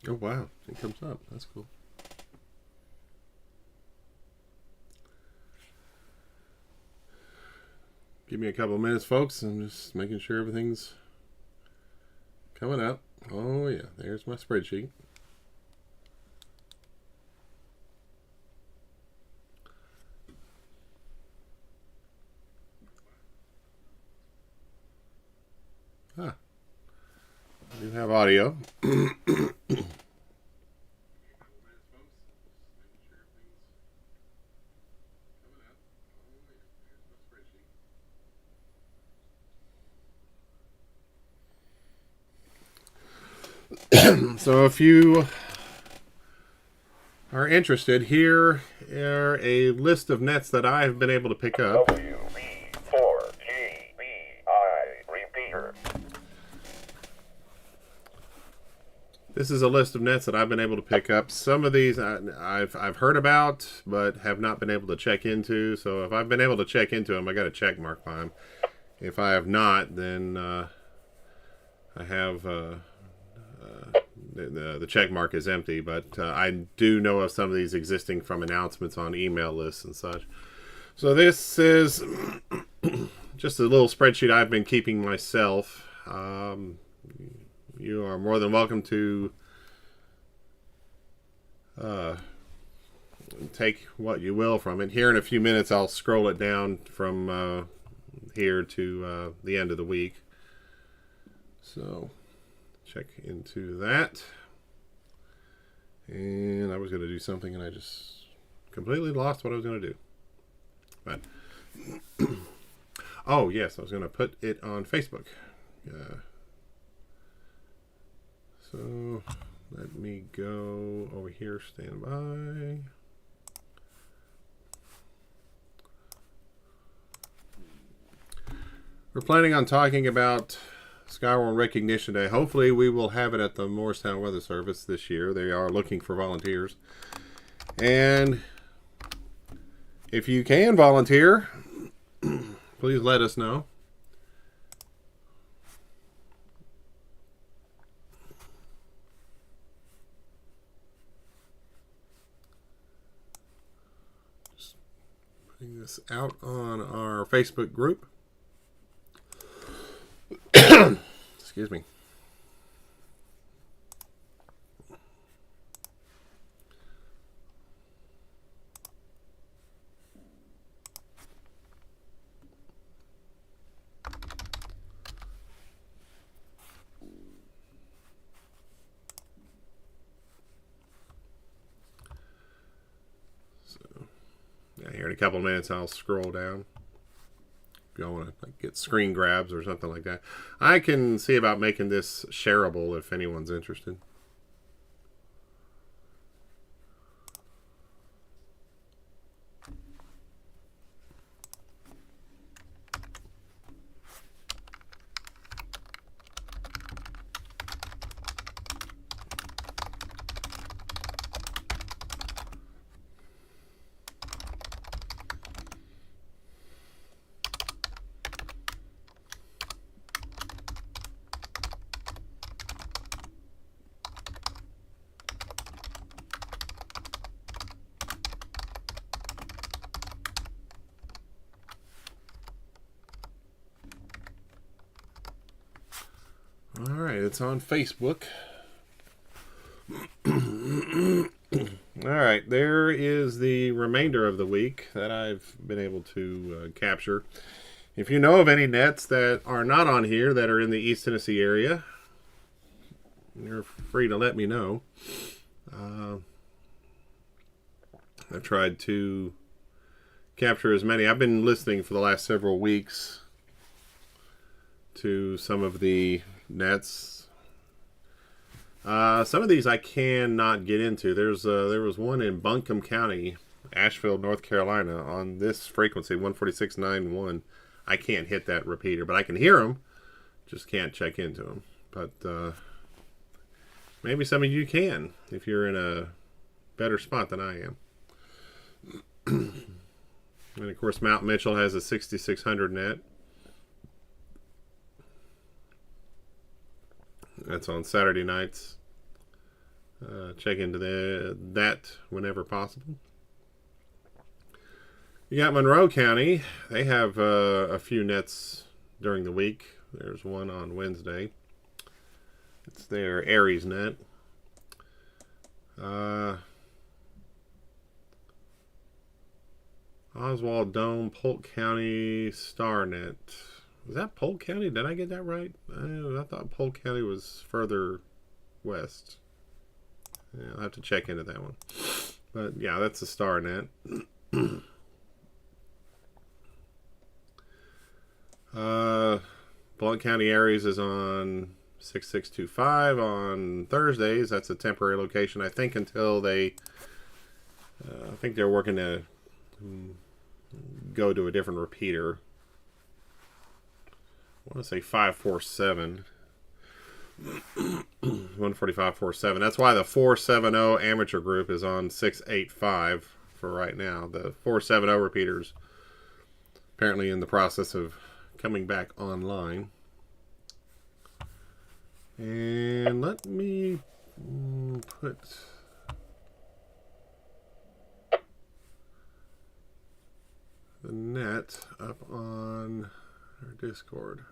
Oh, wow. It comes up. That's cool. Give me a couple of minutes, folks. I'm just making sure everything's coming up. Oh, yeah. There's my spreadsheet. Ah, I do have audio. So if you are interested, here are a list of nets that I've been able to pick up. WB4GBI repeater. This is a list of nets that I've been able to pick up. Some of these I've heard about, but have not been able to check into. So if I've been able to check into them, I got a check mark by them. If I have not, then I have the check mark is empty. But I do know of some of these existing from announcements on email lists and such. So this is just a little spreadsheet I've been keeping myself. You are more than welcome to take what you will from it. Here in a few minutes, I'll scroll it down from here to the end of the week. So check into that. And I was going to do something and I just completely lost what I was going to do. But oh yes, I was going to put it on Facebook. So let me go over here, stand by. We're planning on talking about SKYWARN Recognition Day. Hopefully we will have it at the Morristown Weather Service this year. They are looking for volunteers. And if you can volunteer, please let us know. Just putting this out on our Facebook group. Excuse me. Here in a couple of minutes, I'll scroll down. If you want to get screen grabs or something like that, I can see about making this shareable if anyone's interested. All right, it's on Facebook. All right, there is the remainder of the week that I've been able to capture. If you know of any nets that are not on here that are in the East Tennessee area, you're free to let me know. I've tried to capture as many. I've been listening for the last several weeks to some of the nets. Some of these I cannot get into. There was one in Buncombe County, Asheville, North Carolina, on this frequency 146.91. I can't hit that repeater, but I can hear them. Just can't check into them. But maybe some of you can if you're in a better spot than I am. And of course, Mount Mitchell has a 6600 net. That's on Saturday nights. check into that whenever possible. You got Monroe County. They have a few nets during the week. There's one on Wednesday. It's their Aries net. Oswald Dome, Polk County, Star Net. Was that Polk County? Did I get that right? I thought Polk County was further west. Yeah, I'll have to check into that one. But yeah, that's a Star Net. Blount County Aries is on 6625 on Thursdays. That's a temporary location, I think, until they I think they're working to go to a different repeater. I want to say 547 145.47. That's why the 470 amateur group is on 685 for right now. The 470 repeaters apparently in the process of coming back online. And let me put the net up on our Discord.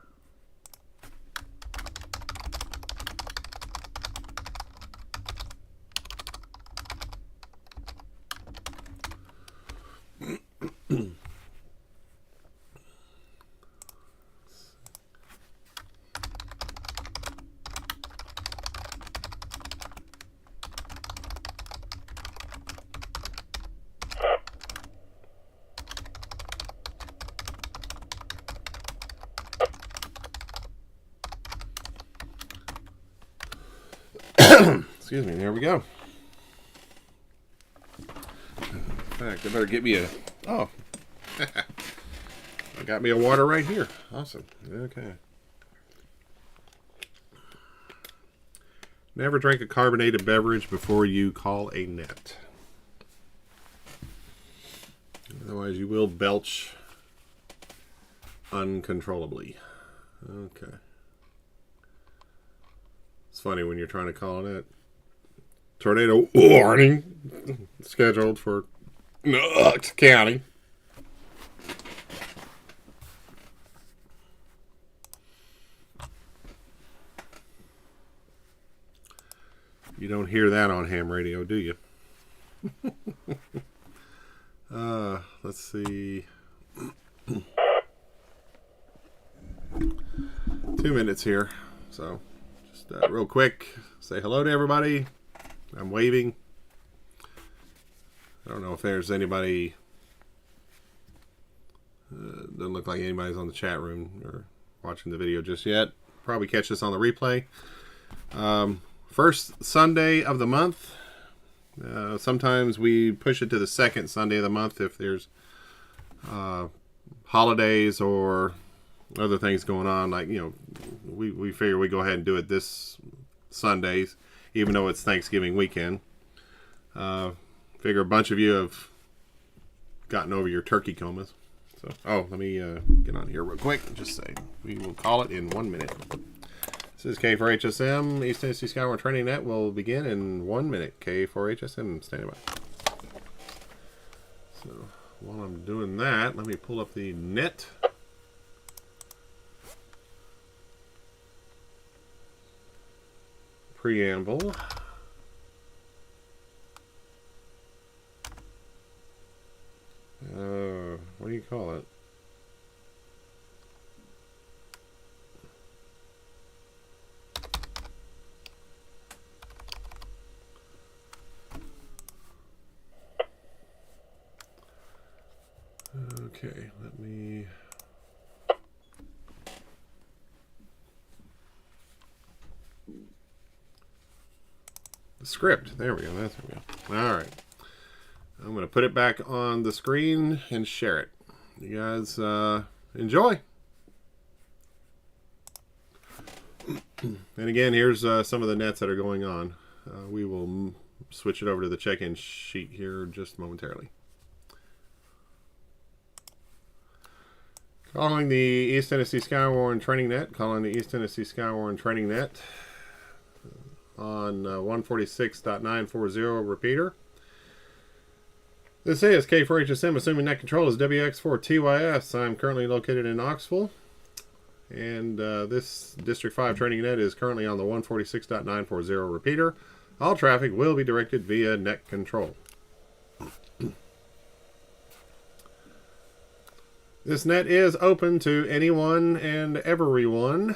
Excuse me, there we go. In fact, I better get me a... Oh. I got me a water right here. Awesome. Okay. Never drink a carbonated beverage before you call a net. Otherwise you will belch uncontrollably. Okay. It's funny when you're trying to call a net. Tornado warning scheduled for Knox County. You don't hear that on ham radio, do you? Let's see. 2 minutes here. So, just real quick, say hello to everybody. I'm waving. I don't know if there's anybody. Doesn't look like anybody's on the chat room or watching the video just yet. Probably catch this on the replay. First Sunday of the month. Sometimes we push it to the second Sunday of the month if there's holidays or other things going on. Like, you know, we figure we go ahead and do it this Sundays, even though it's Thanksgiving weekend. Figure a bunch of you have gotten over your turkey comas. So, let me get on here real quick and just say we will call it in 1 minute. This is K4HSM. East Tennessee SKYWARN Training Net will begin in 1 minute. K4HSM, stand by. So, while I'm doing that, let me pull up the net. Preamble. What do you call it? Okay, let me... The script. There we go. That's where we go. All right. I'm going to put it back on the screen and share it. You guys enjoy. And again, here's some of the nets that are going on. We will switch it over to the check-in sheet here just momentarily. Calling the East Tennessee SKYWARN Training Net. Calling the East Tennessee SKYWARN Training Net. on 146.940 repeater. This is K4HSM, assuming net control is WX4TYS. I'm currently located in Knoxville, and this District 5 training net is currently on the 146.940 repeater. All traffic will be directed via net control. This net is open to anyone and everyone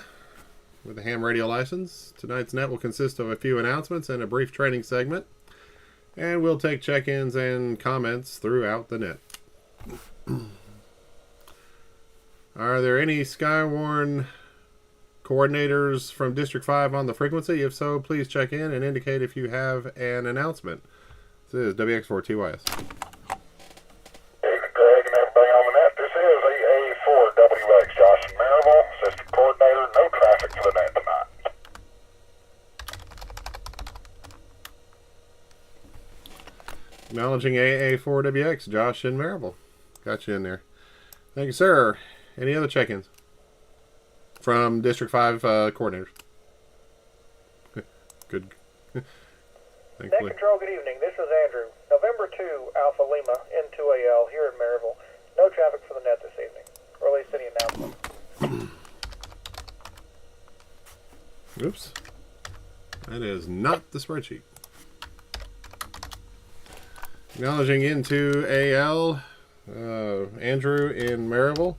with a ham radio license. Tonight's net will consist of a few announcements and a brief training segment, and we'll take check-ins and comments throughout the net. Are there any SKYWARN coordinators from District 5 on the frequency? If so, please check in and indicate if you have an announcement. This is WX4TYS. Hey, Greg and everybody on the net. This is AA4WX Josh and Maribel, System Coordinator. No traffic for the net tonight. Acknowledging AA4WX, Josh and Maribel. Got you in there. Thank you, sir. Any other check-ins from District 5 coordinators? Good. Net Thankfully. Control, good evening. This is Andrew. November 2, Alpha Lima, N2AL, here in Maryville. No traffic for the net this evening. Or at least any announcement. Oops. That is not the spreadsheet. Acknowledging into AL, Andrew in Maryville.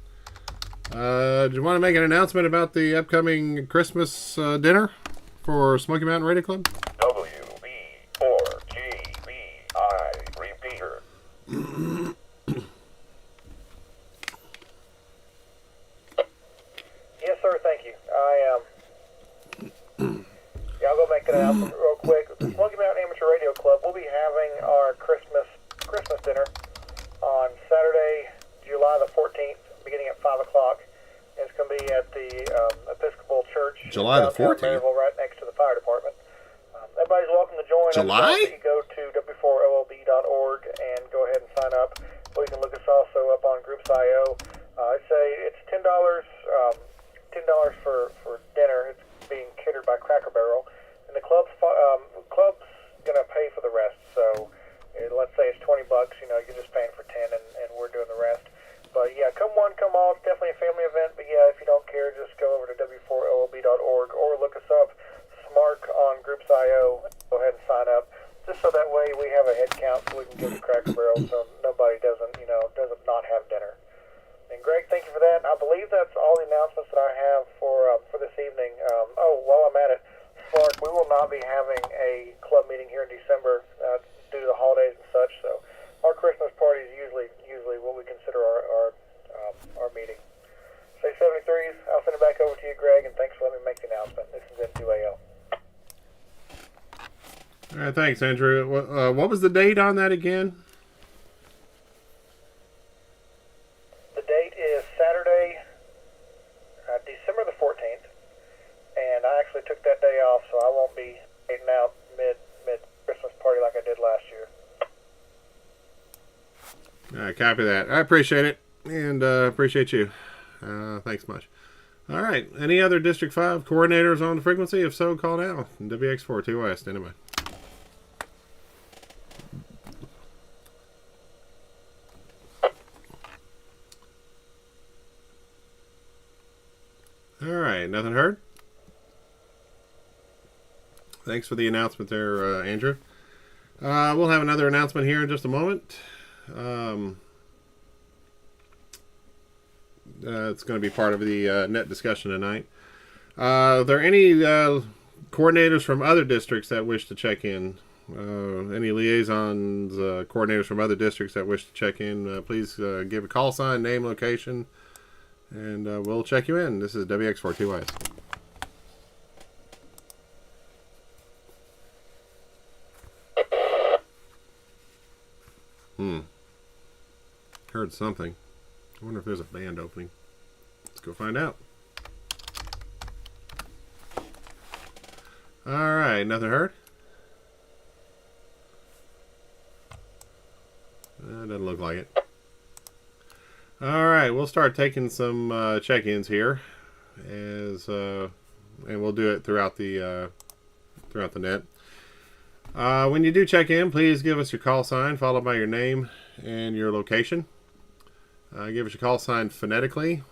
Do you want to make an announcement about the upcoming Christmas dinner for Smoky Mountain Radio Club? WB4GBI repeater. Yes, sir, thank you. Yeah, I'll go make an announcement real quick. The Smoky Mountain Amateur Radio Club will be having our Christmas dinner on Saturday, July the 14th, beginning at 5 o'clock. It's going to be at the Episcopal Church. July the downtown 14th? Maryville, right next to the fire department. Everybody's welcome to join. July? You go to w4olb.org and go ahead and sign up. Or you can look us also up on Groups.io. I'd say it's $10 for dinner. It's being catered by Cracker Barrel. And the club's going to pay for the rest. So let's say it's $20. You're just paying for 10 and we're doing the rest. But yeah, come one, come all. It's definitely a family event. But yeah, if you don't care, just go over to w4olb.org or look us up, Smark on Groups.io. Go ahead and sign up, just so that way we have a head count so we can give the Cracker Barrel so nobody doesn't not have dinner. And Greg, thank you for that. I believe that's all the announcements that I have for this evening. While I'm at it, Spark, we will not be having a club meeting here in December due to the holidays and such. So our Christmas party is usually what we consider our meeting. Say 73s. I'll send it back over to you, Greg, and thanks for letting me make the announcement. This is N2AL. All right, thanks, Andrew. What was the date on that again? The date is Saturday, December the 14th, and I actually took that day off, so I won't be eating out mid Christmas party like I did last year. All right, copy that. I appreciate it, and appreciate you. Thanks much. All right, any other District 5 coordinators on the frequency? If so, call now. WX4 TYS, anyway. All right, nothing heard? Thanks for the announcement there, Andrew. We'll have another announcement here in just a moment. It's going to be part of the net discussion tonight. Are there any coordinators from other districts that wish to check in? Any liaisons, coordinators from other districts that wish to check in, please give a call sign, name, location, and we'll check you in. This is WX4TYS. Heard something. I wonder if there's a band opening. Let's go find out. All right, nothing heard? Doesn't look like it. All right, we'll start taking some check-ins here, and we'll do it throughout the throughout the net. When you do check in, please give us your call sign followed by your name and your location. Give us your call sign phonetically.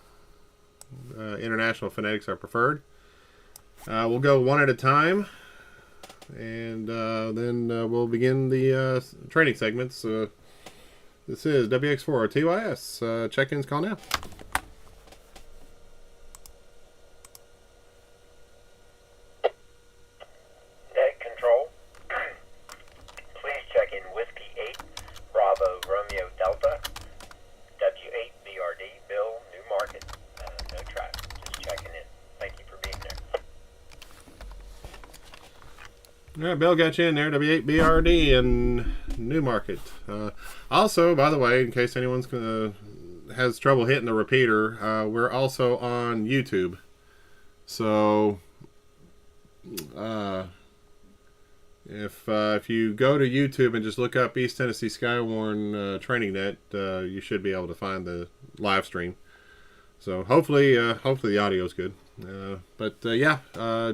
International phonetics are preferred. We'll go one at a time, and then we'll begin the training segments. This is WX4 TYS. Check-ins call now. Net control. Please check in Whiskey 8, Bravo Romeo Delta, W8BRD, Bill, New Market. No traffic, just checking in. Thank you for being there. All right, Bill got you in there. W8BRD in Newmarket. Also, by the way, in case anyone's has trouble hitting the repeater, we're also on YouTube. So, if you go to YouTube and just look up East Tennessee SKYWARN Training Net, you should be able to find the live stream. So hopefully the audio is good. Yeah,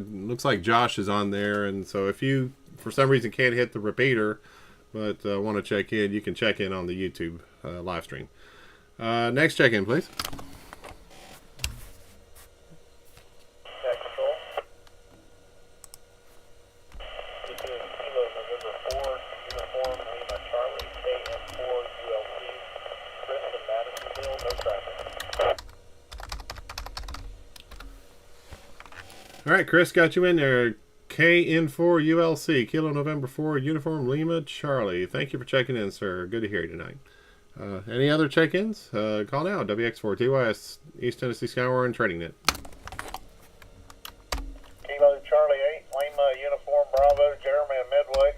looks like Josh is on there, and so if you for some reason can't hit the repeater but want to check in, you can check in on the YouTube live stream. Next check-in, please. Net control. This is Kilo November 4, Uniform Lima Charlie, KM4 ULC, Chris in Madisonville, no traffic. All right, Chris got you in there. KN4 ULC, Kilo November 4, Uniform Lima Charlie. Thank you for checking in, sir. Good to hear you tonight. Any other check-ins? Call now. WX4 TYS, East Tennessee SKYWARN Training Net. Kilo Charlie 8, Lima Uniform Bravo, Jeremy and Midway.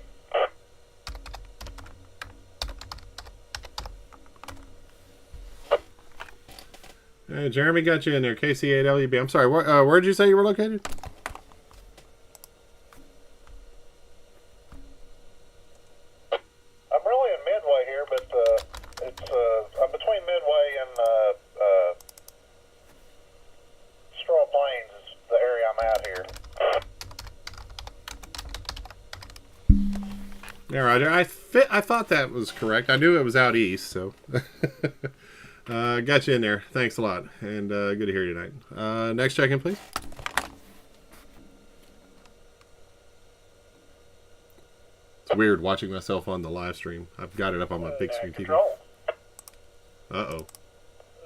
Jeremy got you in there. KC8LUB. I'm sorry, where did you say you were located? I'm really in Midway here, but it's I'm between Midway and Straw Plains is the area I'm at here. All right, I thought that was correct. I knew it was out east, so got you in there. Thanks a lot, and good to hear you tonight. Next check-in, please. It's weird watching myself on the live stream. I've got it up on my big screen TV. Control. Uh-oh.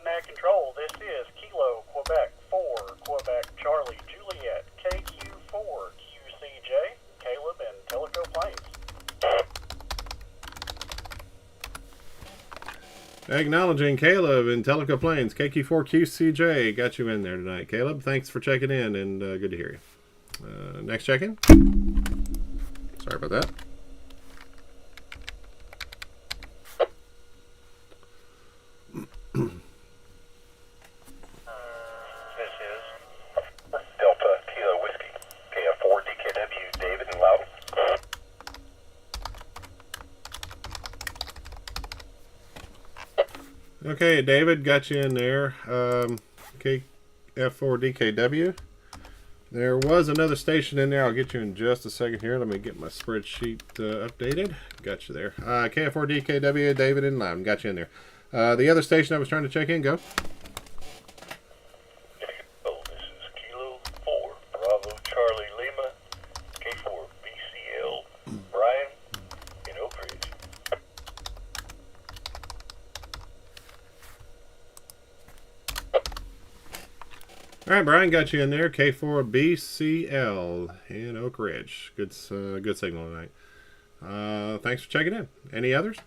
Net Control, this is Kilo Quebec 4, Quebec Charlie Juliet, KQ4 QCJ, Caleb and Tellico Plains. Acknowledging Caleb in Tellico Plains, KQ4QCJ. Got you in there tonight, Caleb. Thanks for checking in, and good to hear you. Next check-in. Sorry about that. This is Delta Kilo Whiskey, KF4 DKW, David and Loudon. Okay, David, got you in there. KF4DKW. There was another station in there. I'll get you in just a second here. Let me get my spreadsheet updated. Got you there. KF4DKW, David and Loudon. Got you in there. The other station I was trying to check in, go. Oh, this is Kilo 4, Bravo Charlie Lima, K4 BCL, Brian in Oak Ridge. All right, Brian, got you in there. K4BCL in Oak Ridge. Good signal tonight. Thanks for checking in. Any others?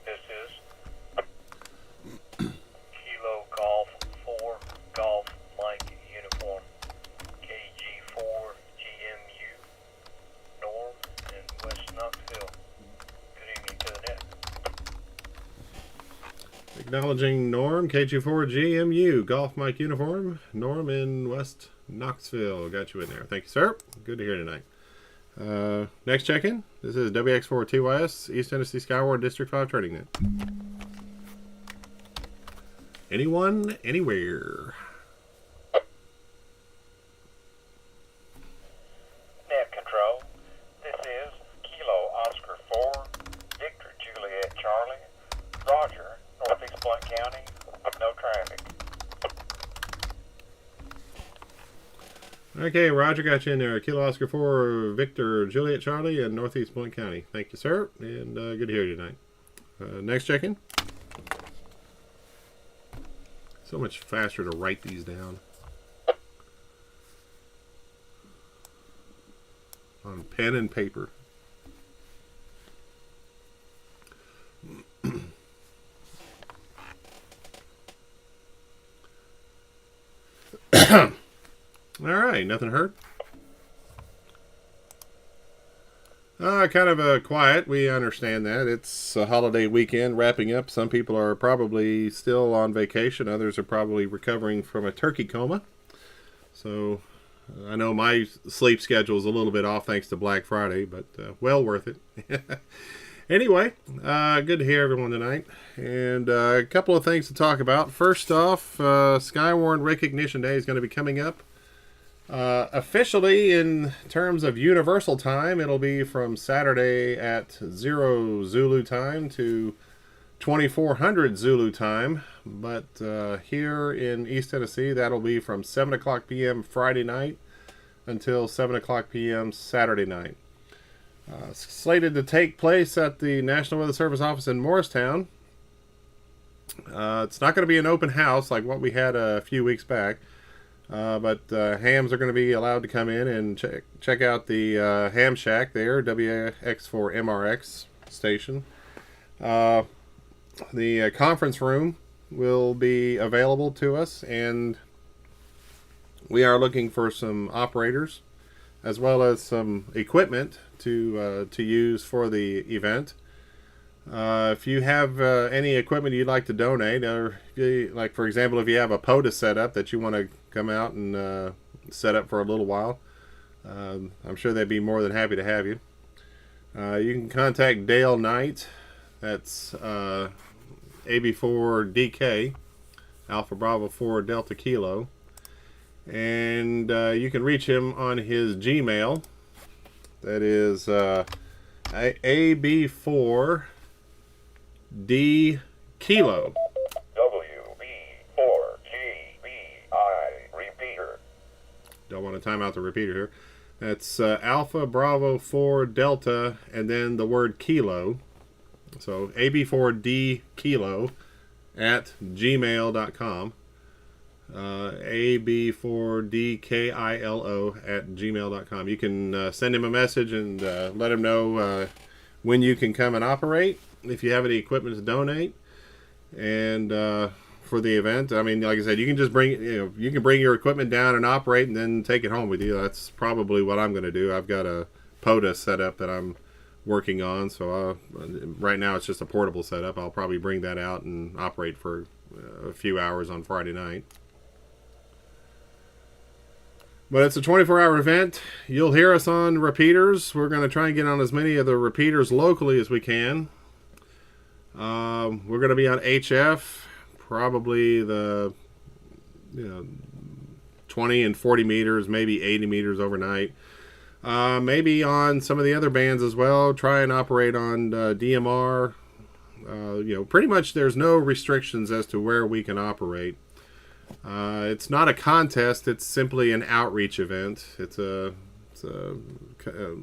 This is Kilo Golf 4, Golf Mike Uniform, KG4 GMU, Norm in West Knoxville. Good evening to the net. Acknowledging Norm, KG4GMU, Golf Mike Uniform, Norm in West Knoxville. Got you in there. Thank you, sir. Good to hear tonight. Next check-in. This is WX4TYS, East Tennessee SKYWARN District 5 Training Net. Anyone, anywhere. No traffic. Okay, Roger, got you in there. Kilo Oscar 4, Victor, Juliet, Charlie, in Northeast Blount County. Thank you, sir, and good to hear you tonight. Next check-in. So much faster to write these down on pen and paper. All right, nothing heard. Kind of quiet. We understand that. It's a holiday weekend wrapping up. Some people are probably still on vacation. Others are probably recovering from a turkey coma. So I know my sleep schedule is a little bit off thanks to Black Friday, but well worth it. Anyway, good to hear everyone tonight. And a couple of things to talk about. First off, SKYWARN Recognition Day is going to be coming up. Officially, in terms of Universal Time, it'll be from Saturday at 0 Zulu time to 2400 Zulu time. But here in East Tennessee, that'll be from 7 o'clock p.m. Friday night until 7 o'clock p.m. Saturday night. Slated to take place at the National Weather Service office in Morristown. It's not going to be an open house like what we had a few weeks back. But hams are going to be allowed to come in and check out the ham shack there, WX4MRX station. The conference room will be available to us, and we are looking for some operators as well as some equipment to use for the event. If you have any equipment you'd like to donate, or like for example, if you have a POTA setup that you want to come out and set up for a little while, I'm sure they'd be more than happy to have you. You can contact Dale Knight. That's AB4DK, Alpha Bravo 4 Delta Kilo, and you can reach him on his Gmail. That is AB4 D Kilo. WB4GBI repeater. Don't want to time out the repeater here. That's Alpha Bravo 4 Delta and then the word kilo. So AB4D Kilo at gmail.com. AB4DKILO at gmail.com. You can send him a message and let him know when you can come and operate, if you have any equipment to donate, and for the event. I mean, like I said, you can just bring, you can bring your equipment down and operate and then take it home with you. That's probably what I'm going to do. I've got a POTA setup that I'm working on, so right now it's just a portable setup. I'll probably bring that out and operate for a few hours on Friday night. But it's a 24-hour event. You'll hear us on repeaters. We're going to try and get on as many of the repeaters locally as we can. We're going to be on HF, probably the 20 and 40 meters, maybe 80 meters overnight. Maybe on some of the other bands as well. Try and operate on DMR. Pretty much there's no restrictions as to where we can operate. It's not a contest. It's simply an outreach event. It's a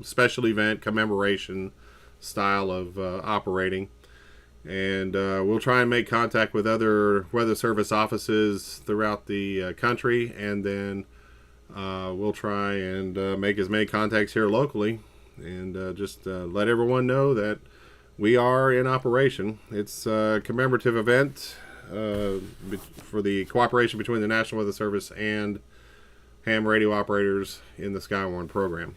special event, commemoration style of operating. And we'll try and make contact with other Weather Service offices throughout the country, and then we'll try and make as many contacts here locally, and just let everyone know that we are in operation. It's a commemorative event for the cooperation between the National Weather Service and ham radio operators in the SKYWARN program.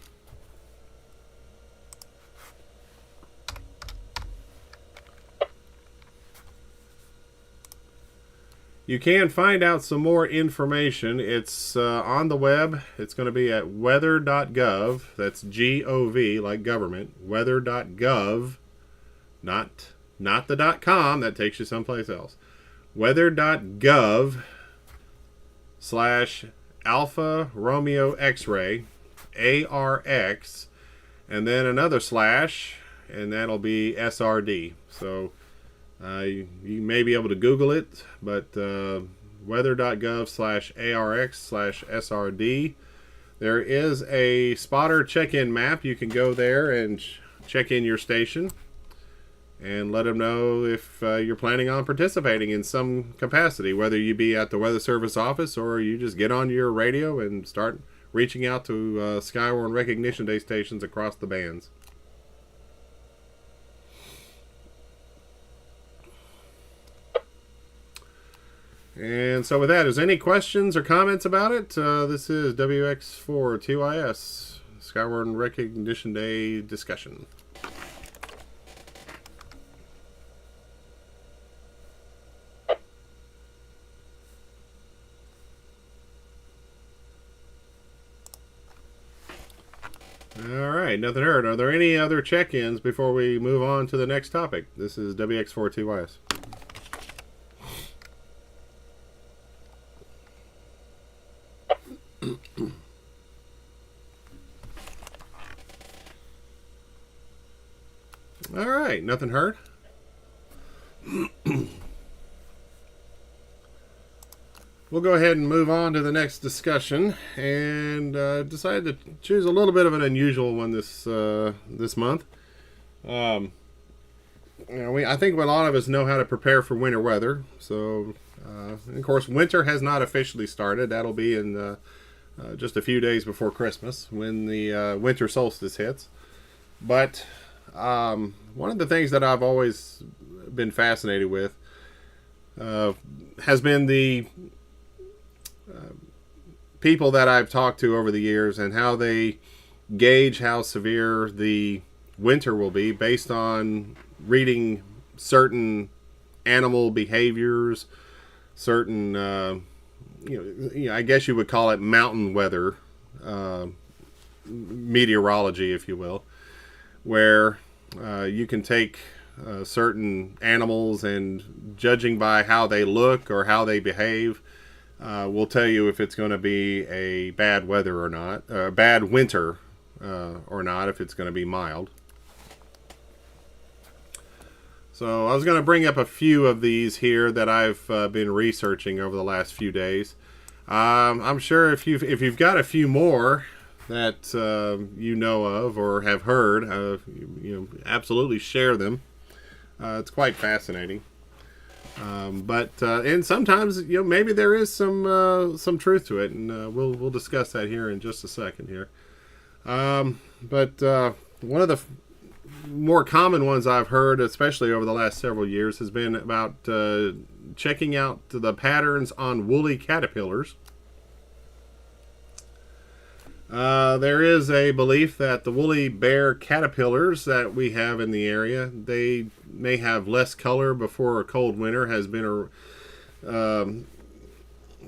You can find out some more information. It's on the web. It's going to be at weather.gov. That's G-O-V, like government. Weather.gov. Not the .com. That takes you someplace else. Weather.gov/Alpha Romeo X-Ray, ARX, and then another slash, and that'll be SRD. So You may be able to Google it, but weather.gov/ARX/SRD. There is a spotter check-in map. You can go there and check in your station and let them know if you're planning on participating in some capacity, whether you be at the Weather Service office or you just get on your radio and start reaching out to SKYWARN Recognition Day stations across the bands. And so with that, is any questions or comments about it? This is WX4-2IS, SKYWARN Recognition Day discussion. Alright, nothing heard. Are there any other check-ins before we move on to the next topic? This is WX4-2YS. Alright, nothing heard. We'll go ahead and move on to the next discussion, and decided to choose a little bit of an unusual one this month. I think a lot of us know how to prepare for winter weather. So, of course, winter has not officially started. That'll be in just a few days before Christmas when the winter solstice hits. But one of the things that I've always been fascinated with has been the people that I've talked to over the years and how they gauge how severe the winter will be based on reading certain animal behaviors, certain I guess you would call it mountain weather, meteorology, if you will, where you can take certain animals and judging by how they look or how they behave, will tell you if it's going to be a bad weather or not, bad winter or not, if it's going to be mild. So I was going to bring up a few of these here that I've been researching over the last few days. I'm sure if you've got a few more that you know of or have heard, absolutely share them. It's quite fascinating. And sometimes maybe there is some truth to it, and we'll discuss that here in just a second here. But one of the more common ones I've heard, especially over the last several years, has been about checking out the patterns on woolly caterpillars. There is a belief that the woolly bear caterpillars that we have in the area, they may have less color before a cold winter has been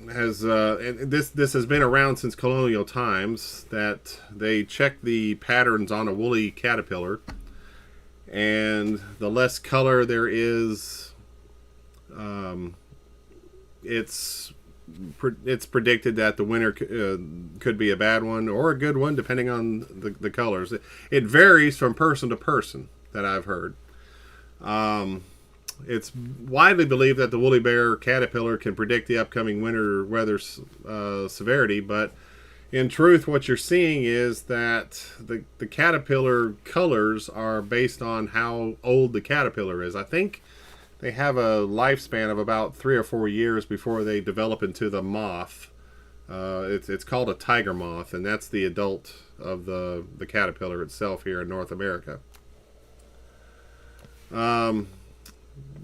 this has been around since colonial times, that they check the patterns on a woolly caterpillar, and the less color there is, it's predicted that the winter could be a bad one or a good one, depending on the colors. It varies from person to person, that I've heard. It's widely believed that the woolly bear caterpillar can predict the upcoming winter weather severity, but in truth, what you're seeing is that the caterpillar colors are based on how old the caterpillar is. I think they have a lifespan of about 3 or 4 years before they develop into the moth. It's called a tiger moth, and that's the adult of the caterpillar itself here in North America.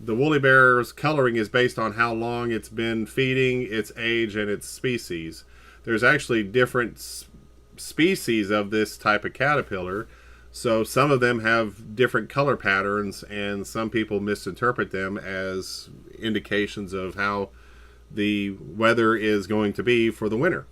The woolly bear's coloring is based on how long it's been feeding, its age, and its species. There's actually different species of this type of caterpillar. So some of them have different color patterns, and some people misinterpret them as indications of how the weather is going to be for the winter.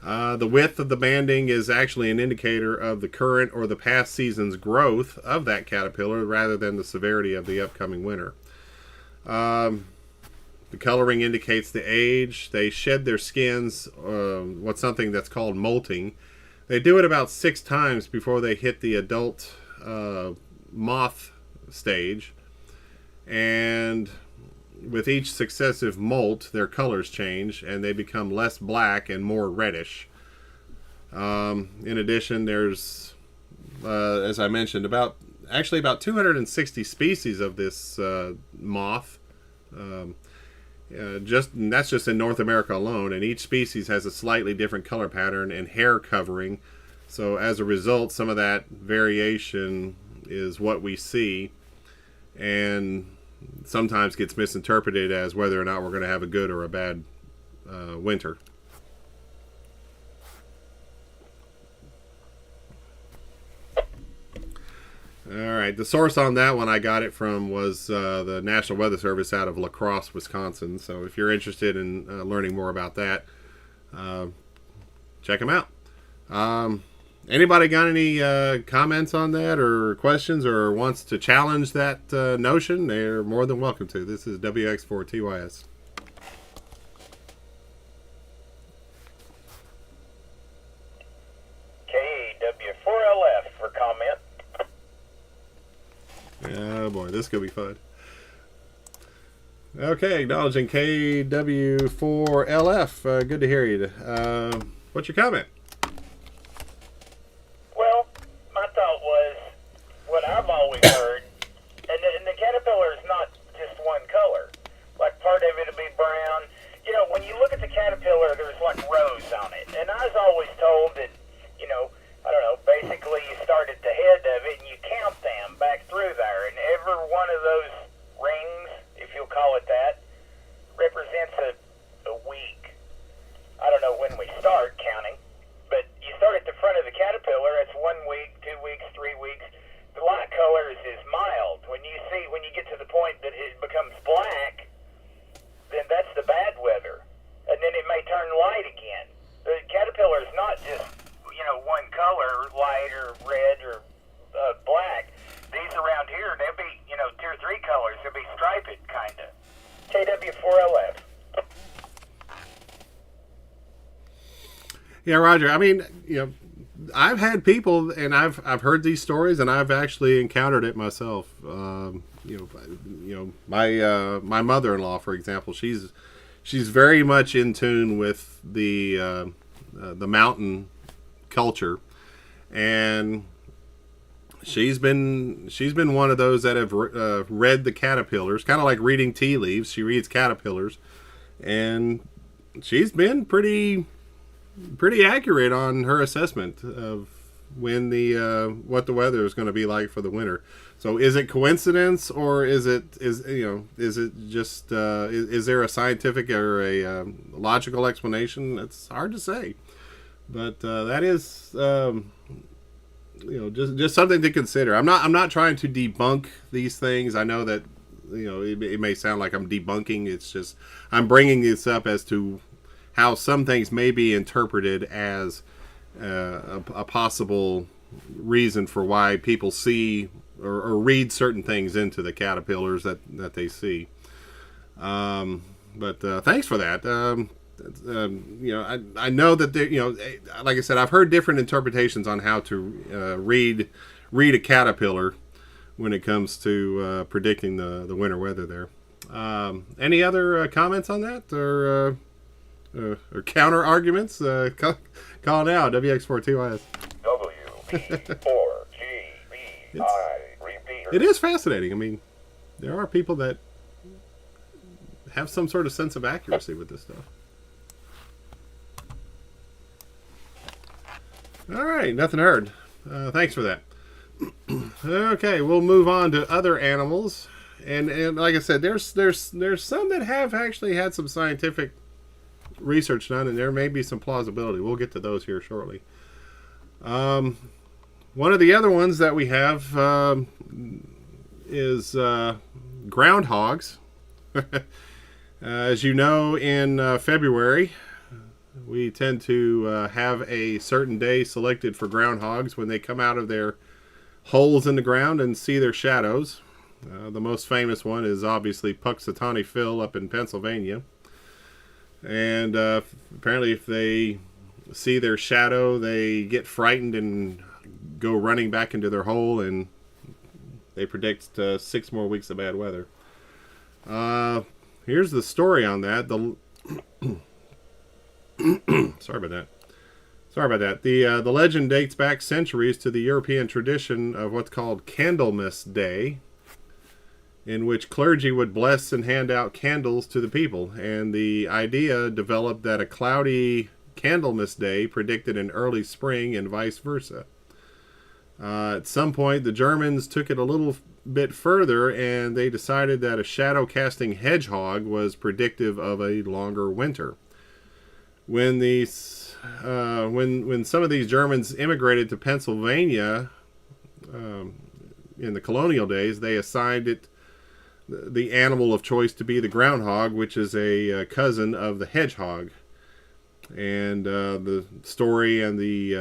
The width of the banding is actually an indicator of the current or the past season's growth of that caterpillar rather than the severity of the upcoming winter. The coloring indicates the age. They shed their skins, what's something that's called molting. They do it about 6 times before they hit the adult moth stage, and with each successive molt, their colors change and they become less black and more reddish. In addition, there's, as I mentioned, about 260 species of this moth. That's just in North America alone, and each species has a slightly different color pattern and hair covering. So as a result, some of that variation is what we see, and sometimes gets misinterpreted as whether or not we're going to have a good or a bad winter. All right, the source on that one I got it from was the National Weather Service out of La Crosse, Wisconsin. So if you're interested in learning more about that, check them out. Anybody got any comments on that or questions or wants to challenge that notion? They're more than welcome to. This is WX4TYS. KW4LF for comment. Oh boy, this could be fun. Okay, acknowledging KW4LF. Good to hear you. What's your comment? Well, my thought was what I've always heard, and the caterpillar is not just one color. Like part of it will be brown. You know, when you look at the caterpillar, there's like rows on it. And I was always told that, you know, I don't know, basically you start at the head of it and you count them back through there. And every one of those rings, if you'll call it that, represents a week. I don't know when we start counting, but you start at the front of the caterpillar, it's 1 week, 2 weeks, 3 weeks. The light colors is mild. When you get to the point that it becomes black, then that's the bad weather. And then it may turn light again. The caterpillar is not just, you know, one color, light or red or black. These around here, they'll be, you know, 2 or 3 colors. They'll be striped, kind of. KW4LF. Yeah, Roger. I mean, you know, I've had people, and I've heard these stories, and I've actually encountered it myself. My mother-in-law, for example, she's very much in tune with the mountain culture, and she's been one of those that have read the caterpillars, kind of like reading tea leaves. She reads caterpillars, and she's been pretty accurate on her assessment of when what the weather is going to be like for the winter. So is it coincidence, or is it just is there a scientific or a logical explanation? It's hard to say, but that is just something to consider. I'm not trying to debunk these things. I know that it may sound like I'm debunking. It's just I'm bringing this up as to how some things may be interpreted as a possible reason for why people see or read certain things into the caterpillars that they see. But thanks for that. I know that like I said, I've heard different interpretations on how to read a caterpillar when it comes to predicting the winter weather there. Any other comments on that or counter arguments? Call now, WX4TYS. WP4GB, repeat. It is fascinating. I mean, there are people that have some sort of sense of accuracy with this stuff. All right, nothing heard. Thanks for that. Okay, we'll move on to other animals, and like I said, there's some that have actually had some scientific research done, and there may be some plausibility. We'll get to those here shortly. One of the other ones that we have is groundhogs. As you know, in February, we tend to have a certain day selected for groundhogs when they come out of their holes in the ground and see their shadows. The most famous one is obviously Puxatawny Phil up in Pennsylvania. And apparently if they see their shadow, they get frightened and go running back into their hole, and they predict 6 more weeks of bad weather. Here's the story on that. Sorry about that. The legend dates back centuries to the European tradition of what's called Candlemas Day, in which clergy would bless and hand out candles to the people. And the idea developed that a cloudy Candlemas Day predicted an early spring and vice versa. At some point, the Germans took it a little bit further, and they decided that a shadow-casting hedgehog was predictive of a longer winter. When some of these Germans immigrated to Pennsylvania in the colonial days, they assigned it the animal of choice to be the groundhog, which is a cousin of the hedgehog. And the story and the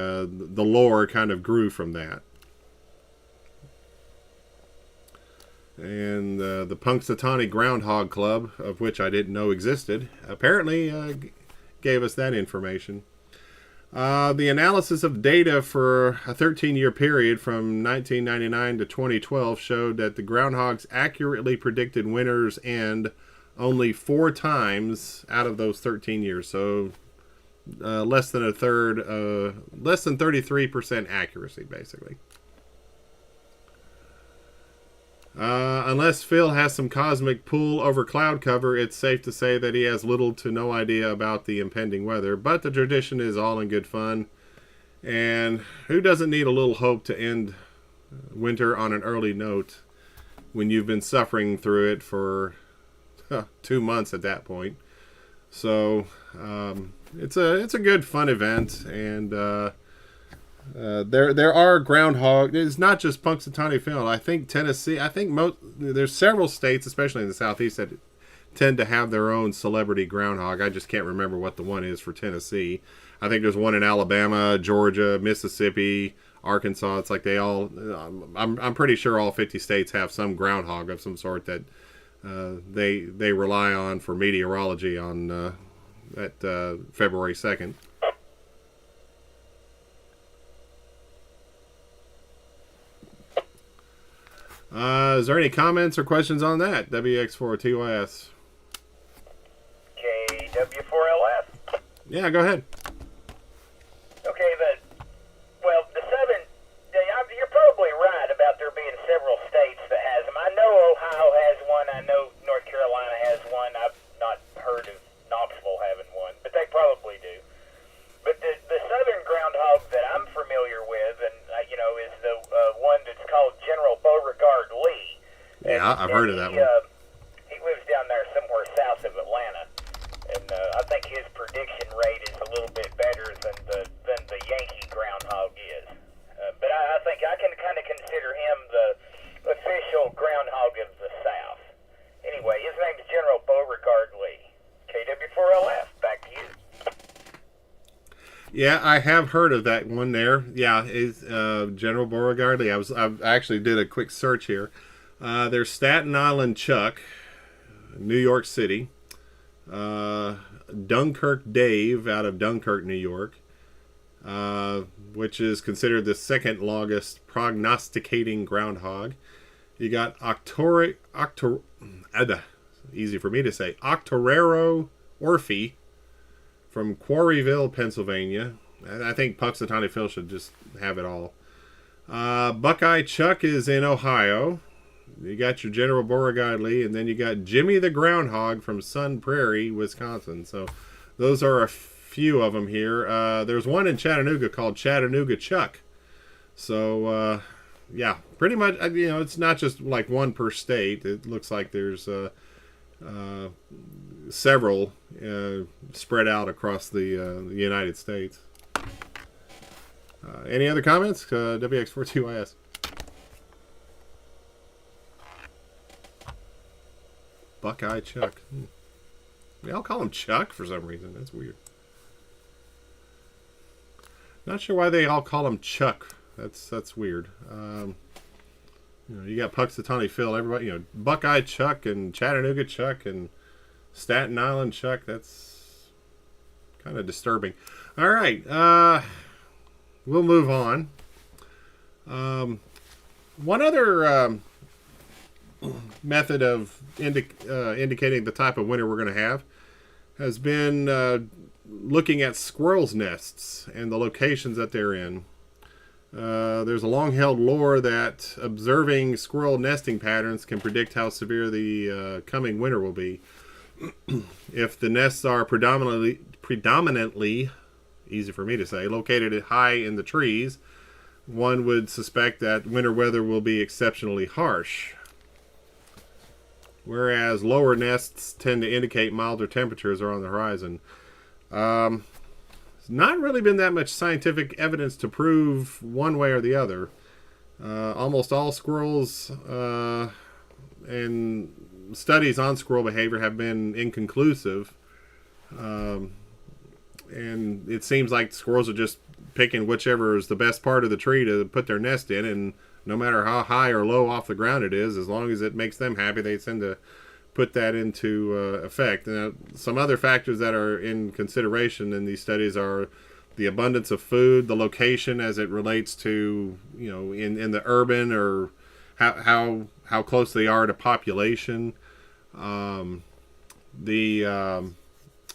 lore kind of grew from that. And the Punxsutawney Groundhog Club, of which I didn't know existed, apparently gave us that information. The analysis of data for a 13-year period from 1999 to 2012 showed that the groundhogs accurately predicted winter's end only 4 times out of those 13 years. So less than a third, less than 33% accuracy, basically. Unless Phil has some cosmic pull over cloud cover, it's safe to say that he has little to no idea about the impending weather. But the tradition is all in good fun. And who doesn't need a little hope to end winter on an early note when you've been suffering through it for 2 months at that point? So it's a good fun event, and there are groundhog. It's not just Punxsutawney Phil. I think Tennessee. I think there's several states, especially in the southeast, that tend to have their own celebrity groundhog. I just can't remember what the one is for Tennessee. I think there's one in Alabama, Georgia, Mississippi, Arkansas. It's like they all. I'm pretty sure all 50 states have some groundhog of some sort that they rely on for meteorology on that February 2nd. Is there any comments or questions on that? WX4TYS. KW4LS. Yeah, go ahead. Okay, the southern, you're probably right about there being several states that has them. I know Ohio has one. I know North Carolina has one. I've not heard of Knoxville having one, but they probably do. But the southern groundhog that I'm familiar with, and is the one that's called General Beauregard Lee. Yeah, I've heard of that one. He lives down there somewhere south of Atlanta, and I think his prediction rate is a little bit better than the Yankee groundhog is. But I think I can kind of consider him the official groundhog of the South. Anyway, his name's General Beauregard Lee. KW4LF, back to you. Yeah, I have heard of that one there. Yeah, it's General Beauregard Lee. I actually did a quick search here. There's Staten Island Chuck, New York City, Dunkirk Dave out of Dunkirk, New York, which is considered the second longest prognosticating groundhog. You got easy for me to say, Octorero Orphy from Quarryville, Pennsylvania. I think Punxsutawney Phil should just have it all. Buckeye Chuck is in Ohio. You got your General Beauregard Lee, and then you got Jimmy the Groundhog from Sun Prairie, Wisconsin. So those are a few of them here. There's one in Chattanooga called Chattanooga Chuck. So yeah, pretty much. It's not just like one per state. It looks like there's several spread out across the United States. Any other comments? WX42IS. Buckeye Chuck. They all call him Chuck for some reason. That's weird. Not sure why they all call him Chuck. That's weird. You got Punxsutawney Phil. Everybody, Buckeye Chuck and Chattanooga Chuck and Staten Island Chuck. That's kind of disturbing. All right, we'll move on. One other method of indicating the type of winter we're going to have has been looking at squirrels' nests and the locations that they're in. There's a long-held lore that observing squirrel nesting patterns can predict how severe the coming winter will be. If the nests are predominantly, easy for me to say, located high in the trees, one would suspect that winter weather will be exceptionally harsh. Whereas lower nests tend to indicate milder temperatures are on the horizon. There's not really been that much scientific evidence to prove one way or the other. Almost all squirrels and studies on squirrel behavior have been inconclusive. And it seems like squirrels are just picking whichever is the best part of the tree to put their nest in, and no matter how high or low off the ground it is, as long as it makes them happy, they tend to put that into effect. Now, some other factors that are in consideration in these studies are the abundance of food, the location as it relates to, in the urban, or how close they are to population, the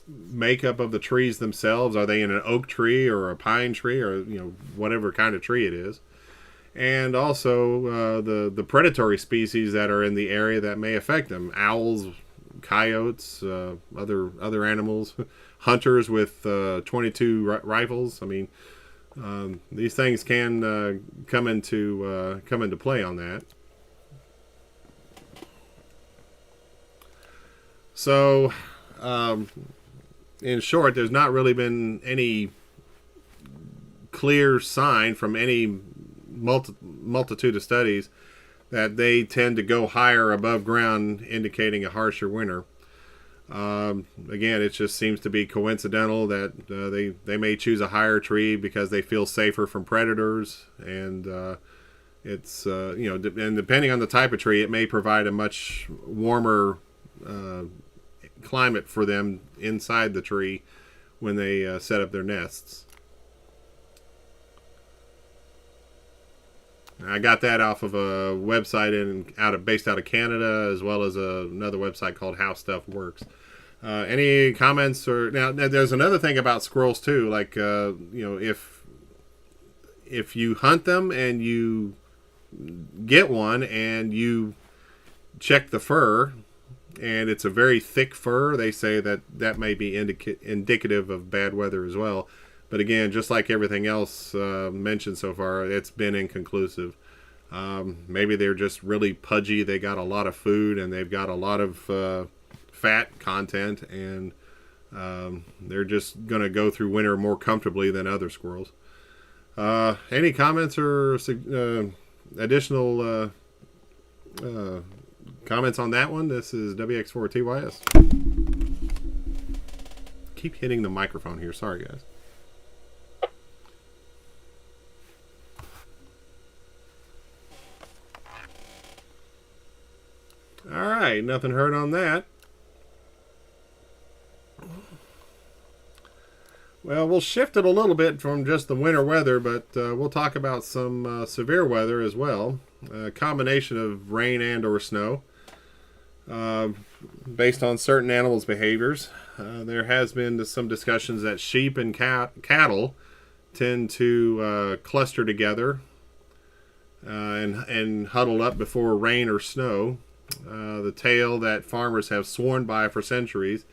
makeup of the trees themselves. Are they in an oak tree or a pine tree, or whatever kind of tree it is? And also the predatory species that are in the area that may affect them: owls, coyotes, other animals, hunters with 22 rifles. I mean, these things can come into play on that. So, in short, there's not really been any clear sign from any multitude of studies that they tend to go higher above ground, indicating a harsher winter. Again, it just seems to be coincidental that they may choose a higher tree because they feel safer from predators, and it's and depending on the type of tree, it may provide a much warmer climate for them inside the tree when they set up their nests. I got that off of a website based out of Canada, as well as another website called How Stuff Works. Any comments? Now there's another thing about squirrels too. Like if you hunt them and you get one and you check the fur, and it's a very thick fur, they say that may be indicative of bad weather as well. But again, just like everything else mentioned so far, it's been inconclusive. Maybe they're just really pudgy. They got a lot of food, and they've got a lot of fat content, and they're just going to go through winter more comfortably than other squirrels. Any comments or additional comments on that one? This is WX4TYS. Keep hitting the microphone here. Sorry, guys. All right, nothing heard on that. Well, we'll shift it a little bit from just the winter weather, but we'll talk about some severe weather as well. A combination of rain and or snow based on certain animals' behaviors. There has been some discussions that sheep and cattle tend to cluster together and huddle up before rain or snow. The tale that farmers have sworn by for centuries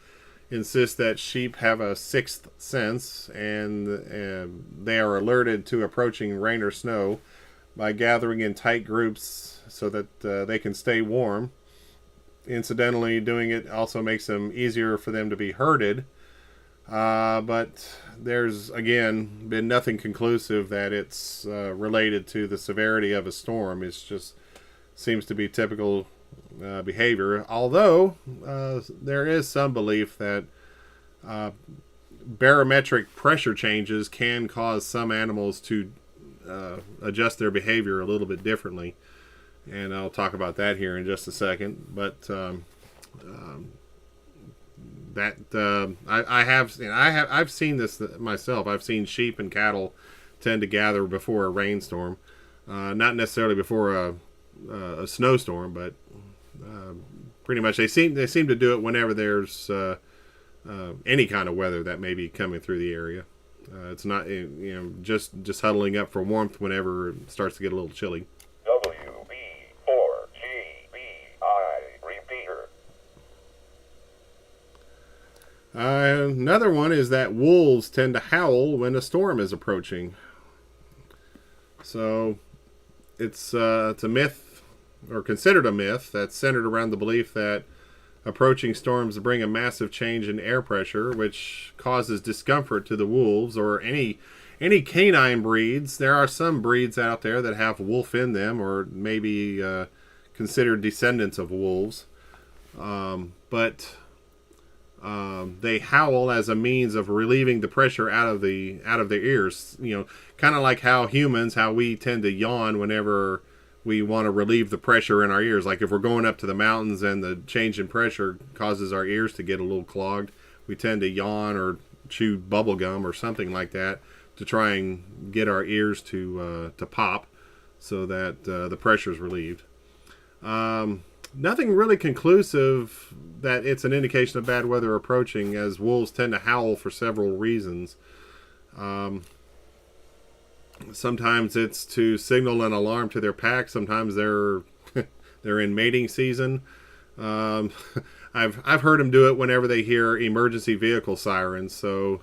insists that sheep have a sixth sense, and they are alerted to approaching rain or snow by gathering in tight groups so that they can stay warm. Incidentally, doing it also makes them easier for them to be herded. But there's, again, been nothing conclusive that it's related to the severity of a storm. It just seems to be typical behavior. Although there is some belief that barometric pressure changes can cause some animals to adjust their behavior a little bit differently. And I'll talk about that here in just a second. But I've seen this myself. I've seen sheep and cattle tend to gather before a rainstorm. Not necessarily before a snowstorm, but pretty much they seem to do it whenever there's any kind of weather that may be coming through the area. It's not just huddling up for warmth whenever it starts to get a little chilly. WB4GBI repeater. Another one is that wolves tend to howl when a storm is approaching. So it's a myth, or considered a myth, that's centered around the belief that approaching storms bring a massive change in air pressure, which causes discomfort to the wolves or any canine breeds. There are some breeds out there that have wolf in them, or maybe considered descendants of wolves, but they howl as a means of relieving the pressure out of their ears. Kind of like how we tend to yawn whenever we want to relieve the pressure in our ears. Like if we're going up to the mountains and the change in pressure causes our ears to get a little clogged, we tend to yawn or chew bubble gum or something like that to try and get our ears to pop so that the pressure is relieved. Nothing really conclusive that it's an indication of bad weather approaching, as wolves tend to howl for several reasons. Sometimes it's to signal an alarm to their pack. Sometimes they're in mating season. I've heard them do it whenever they hear emergency vehicle sirens. So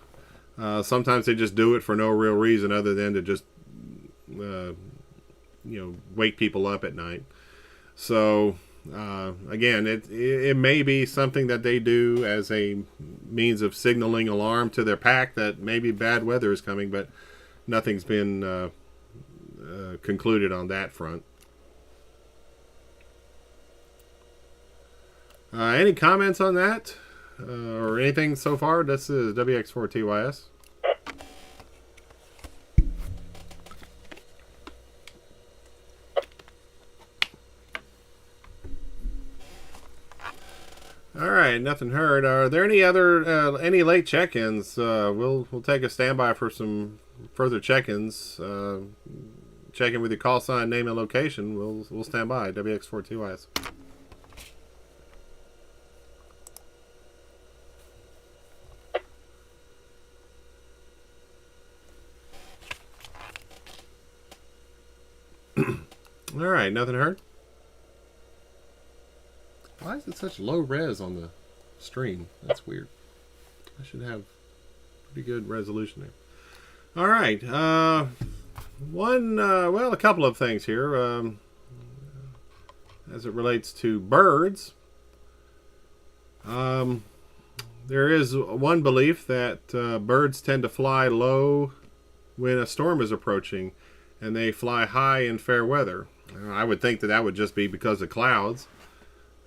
sometimes they just do it for no real reason other than to just wake people up at night. So again, it may be something that they do as a means of signaling alarm to their pack that maybe bad weather is coming, but nothing's been concluded on that front. Any comments on that? Or anything so far? This is WX4TYS. All right, nothing heard. Are there any other any late check-ins? We'll take a standby for some further check-ins. Check in with your call sign, name, and location. We'll stand by. WX4TYS. All right, nothing heard. Why is it such low res on the stream? That's weird. I should have pretty good resolution there. All right. A couple of things here. As it relates to birds, there is one belief that birds tend to fly low when a storm is approaching, and they fly high in fair weather. I would think that would just be because of clouds.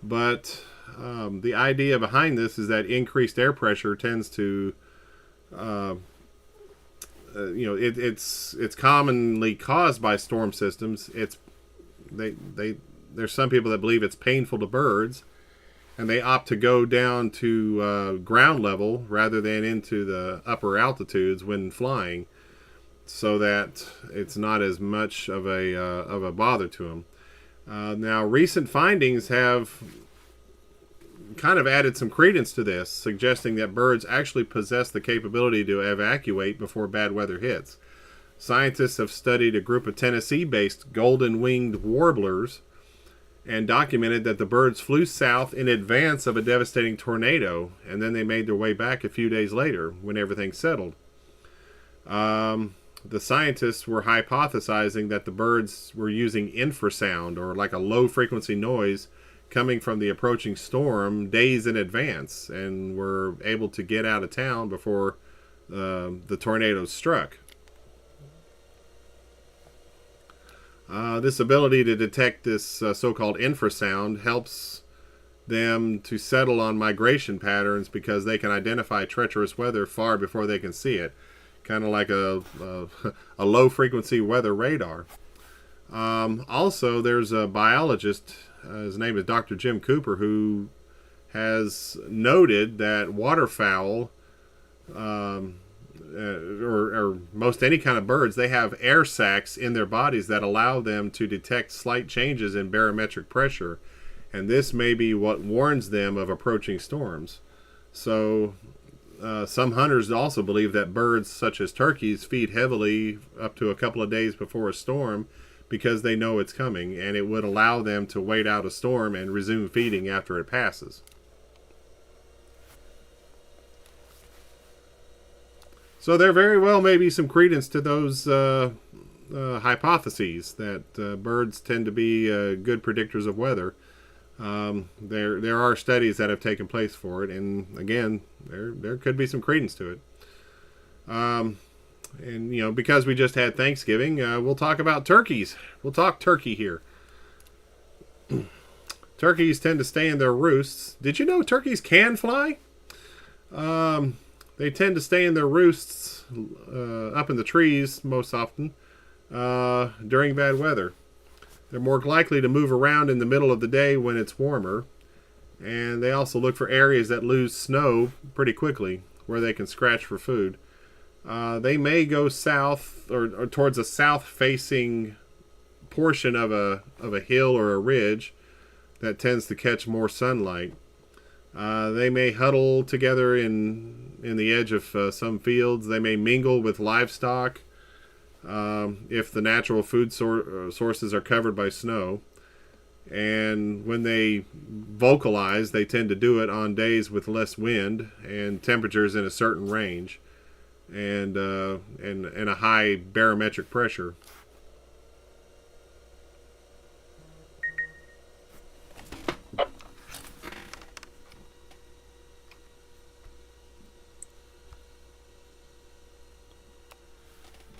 But the idea behind this is that increased air pressure tends to, it's commonly caused by storm systems. There's some people that believe it's painful to birds, and they opt to go down to ground level rather than into the upper altitudes when flying, so that it's not as much of a bother to them. Now, recent findings have kind of added some credence to this, suggesting that birds actually possess the capability to evacuate before bad weather hits. Scientists have studied a group of Tennessee-based golden-winged warblers and documented that the birds flew south in advance of a devastating tornado, and then they made their way back a few days later when everything settled. The scientists were hypothesizing that the birds were using infrasound, or like a low-frequency noise, coming from the approaching storm days in advance, and were able to get out of town before the tornado struck. This ability to detect this so-called infrasound helps them to settle on migration patterns, because they can identify treacherous weather far before they can see it. Kind of like a low-frequency weather radar. Also, there's a biologist, his name is Dr. Jim Cooper, who has noted that waterfowl or most any kind of birds, they have air sacs in their bodies that allow them to detect slight changes in barometric pressure, and this may be what warns them of approaching storms. So some hunters also believe that birds such as turkeys feed heavily up to a couple of days before a storm because they know it's coming, and it would allow them to wait out a storm and resume feeding after it passes. So there very well may be some credence to those hypotheses that birds tend to be good predictors of weather. There are studies that have taken place for it, and again, there could be some credence to it. And you know, because we just had Thanksgiving, we'll talk about turkeys. We'll talk turkey here. Turkeys tend to stay in their roosts. Did you know turkeys can fly? They tend to stay in their roosts up in the trees most often during bad weather. They're more likely to move around in the middle of the day when it's warmer. And they also look for areas that lose snow pretty quickly where they can scratch for food. They may go south or towards a south-facing portion of a hill or a ridge that tends to catch more sunlight. They may huddle together in the edge of some fields. They may mingle with livestock if the natural food sources are covered by snow. And when they vocalize, they tend to do it on days with less wind and temperatures in a certain range, and a high barometric pressure.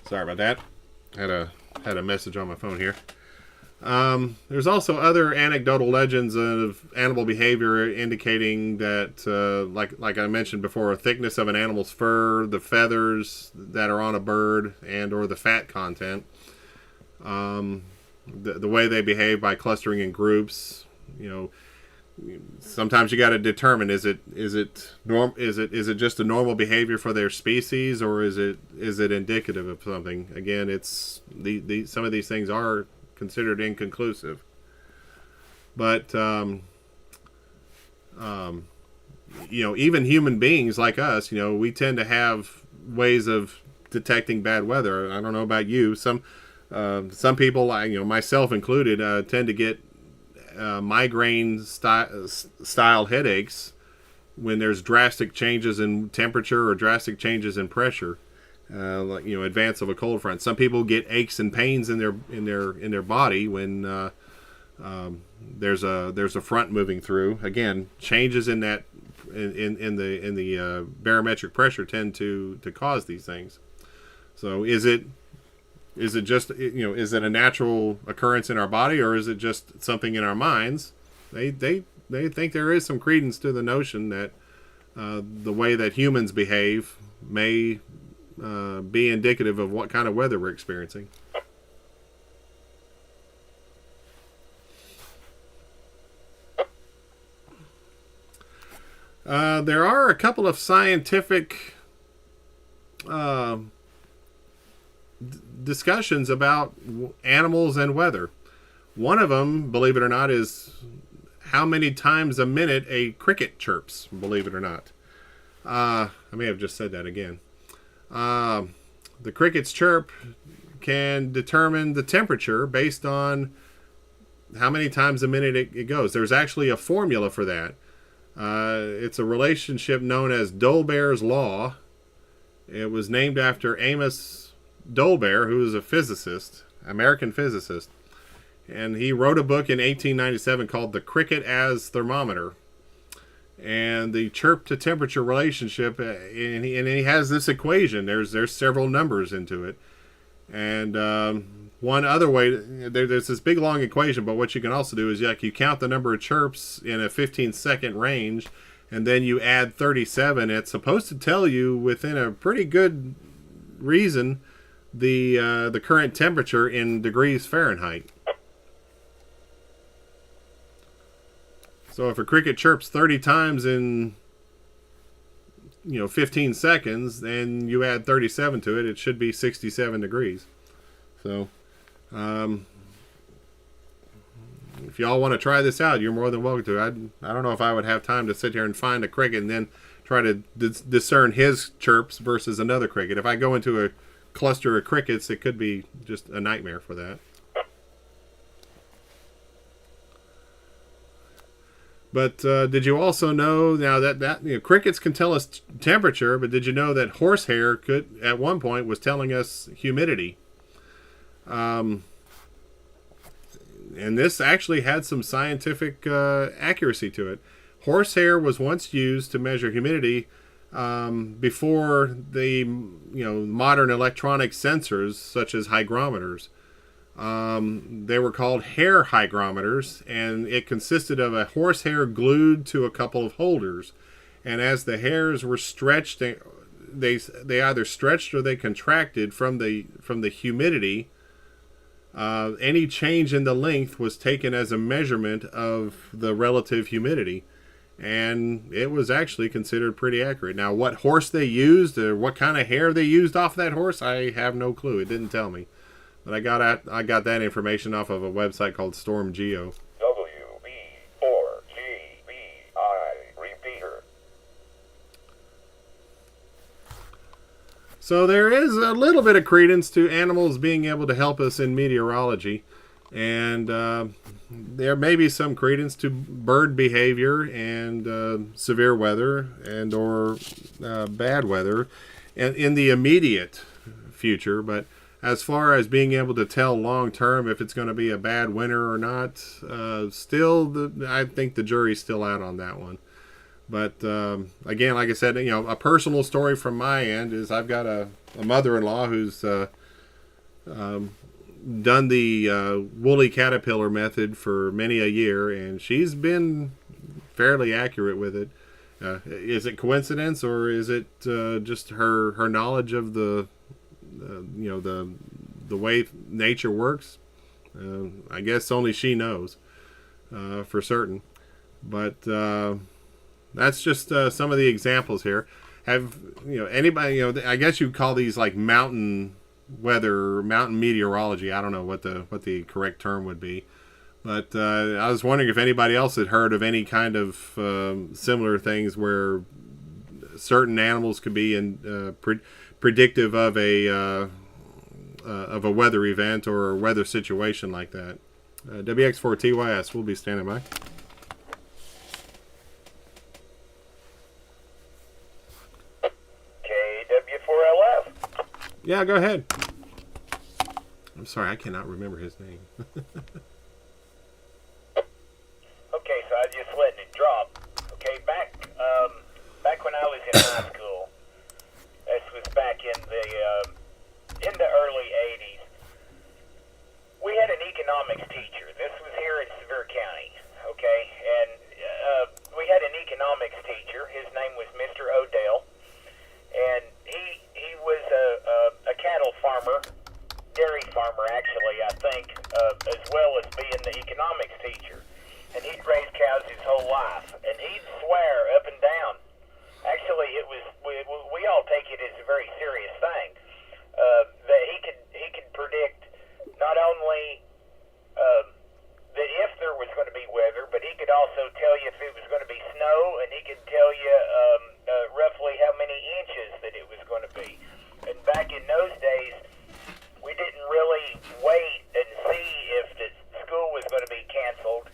Sorry about that. Had a message on my phone here. There's also other anecdotal legends of animal behavior indicating that, like I mentioned before, a thickness of an animal's fur, the feathers that are on a bird, and or the fat content. The way they behave by clustering in groups. You know, sometimes you got to determine is it just a normal behavior for their species, or is it indicative of something? Again, it's some of these things are considered inconclusive, but you know, even human beings like us, you know, we tend to have ways of detecting bad weather. I don't know about you. Some people, you know, myself included, tend to get migraine style headaches when there's drastic changes in temperature or drastic changes in pressure, like, you know, advance of a cold front. Some people get aches and pains in their body when there's a front moving through. Again, changes in that in the barometric pressure tend to cause these things. So is it just, you know, is it a natural occurrence in our body, or is it just something in our minds? They think there is some credence to the notion that the way that humans behave may be indicative of what kind of weather we're experiencing. There are a couple of scientific discussions about animals and weather. One of them, believe it or not, is how many times a minute a cricket chirps, believe it or not. I may have just said that again. The cricket's chirp can determine the temperature based on how many times a minute it goes. There's actually a formula for that. It's a relationship known as Dolbear's Law. It was named after Amos Dolbear, who was a physicist, American physicist. And he wrote a book in 1897 called The Cricket as Thermometer. And the chirp to temperature relationship, and he has this equation. There's several numbers into it. And one other way, there's this big long equation, but what you can also do is you count the number of chirps in a 15-second range, and then you add 37. It's supposed to tell you within a pretty good reason the current temperature in degrees Fahrenheit. So if a cricket chirps 30 times in 15 seconds, and you add 37 to it, it should be 67 degrees. So, if y'all want to try this out, you're more than welcome to. I don't know if I would have time to sit here and find a cricket and then try to discern his chirps versus another cricket. If I go into a cluster of crickets, it could be just a nightmare for that. But did you also know now that crickets can tell us temperature? But did you know that horsehair could at one point was telling us humidity? And this actually had some scientific accuracy to it. Horsehair was once used to measure humidity before the modern electronic sensors such as hygrometers. They were called hair hygrometers, and it consisted of a horsehair glued to a couple of holders. And as the hairs were stretched, they either stretched or they contracted from the humidity. Any change in the length was taken as a measurement of the relative humidity, and it was actually considered pretty accurate. Now, what horse they used or what kind of hair they used off that horse, I have no clue. It didn't tell me. But I got that information off of a website called Storm Geo. WB4GBI repeater. So there is a little bit of credence to animals being able to help us in meteorology. And there may be some credence to bird behavior and severe weather and or bad weather in the immediate future. But as far as being able to tell long term if it's going to be a bad winter or not, I think the jury's still out on that one. But again, like I said, a personal story from my end is I've got a mother-in-law who's done the woolly caterpillar method for many a year, and she's been fairly accurate with it. Is it coincidence, or is it just her knowledge of the way nature works? I guess only she knows for certain. But that's just some of the examples here. Have anybody? I guess you'd call these like mountain weather, mountain meteorology. I don't know what the correct term would be. But I was wondering if anybody else had heard of any kind of similar things where certain animals could be predictive of a weather event or a weather situation like that. WX4TYS will be standing by. KW4LF. Yeah, go ahead. I'm sorry, I cannot remember his name. Okay, so I was just letting it drop. Okay, back when I was in high school, this was back in the early 80s, we had an economics teacher. This was here in Sevier County, okay? And we had an economics teacher. His name was Mr. Odell, and he was a cattle farmer, dairy farmer actually, I think, as well as being the economics teacher. And he'd raised cows his whole life, and he'd swear up and down. Actually, we all take it as a very serious thing that he could predict not only that if there was going to be weather, but he could also tell you if it was going to be snow, and he could tell you roughly how many inches that it was going to be. And back in those days, we didn't really wait and see if the school was going to be canceled.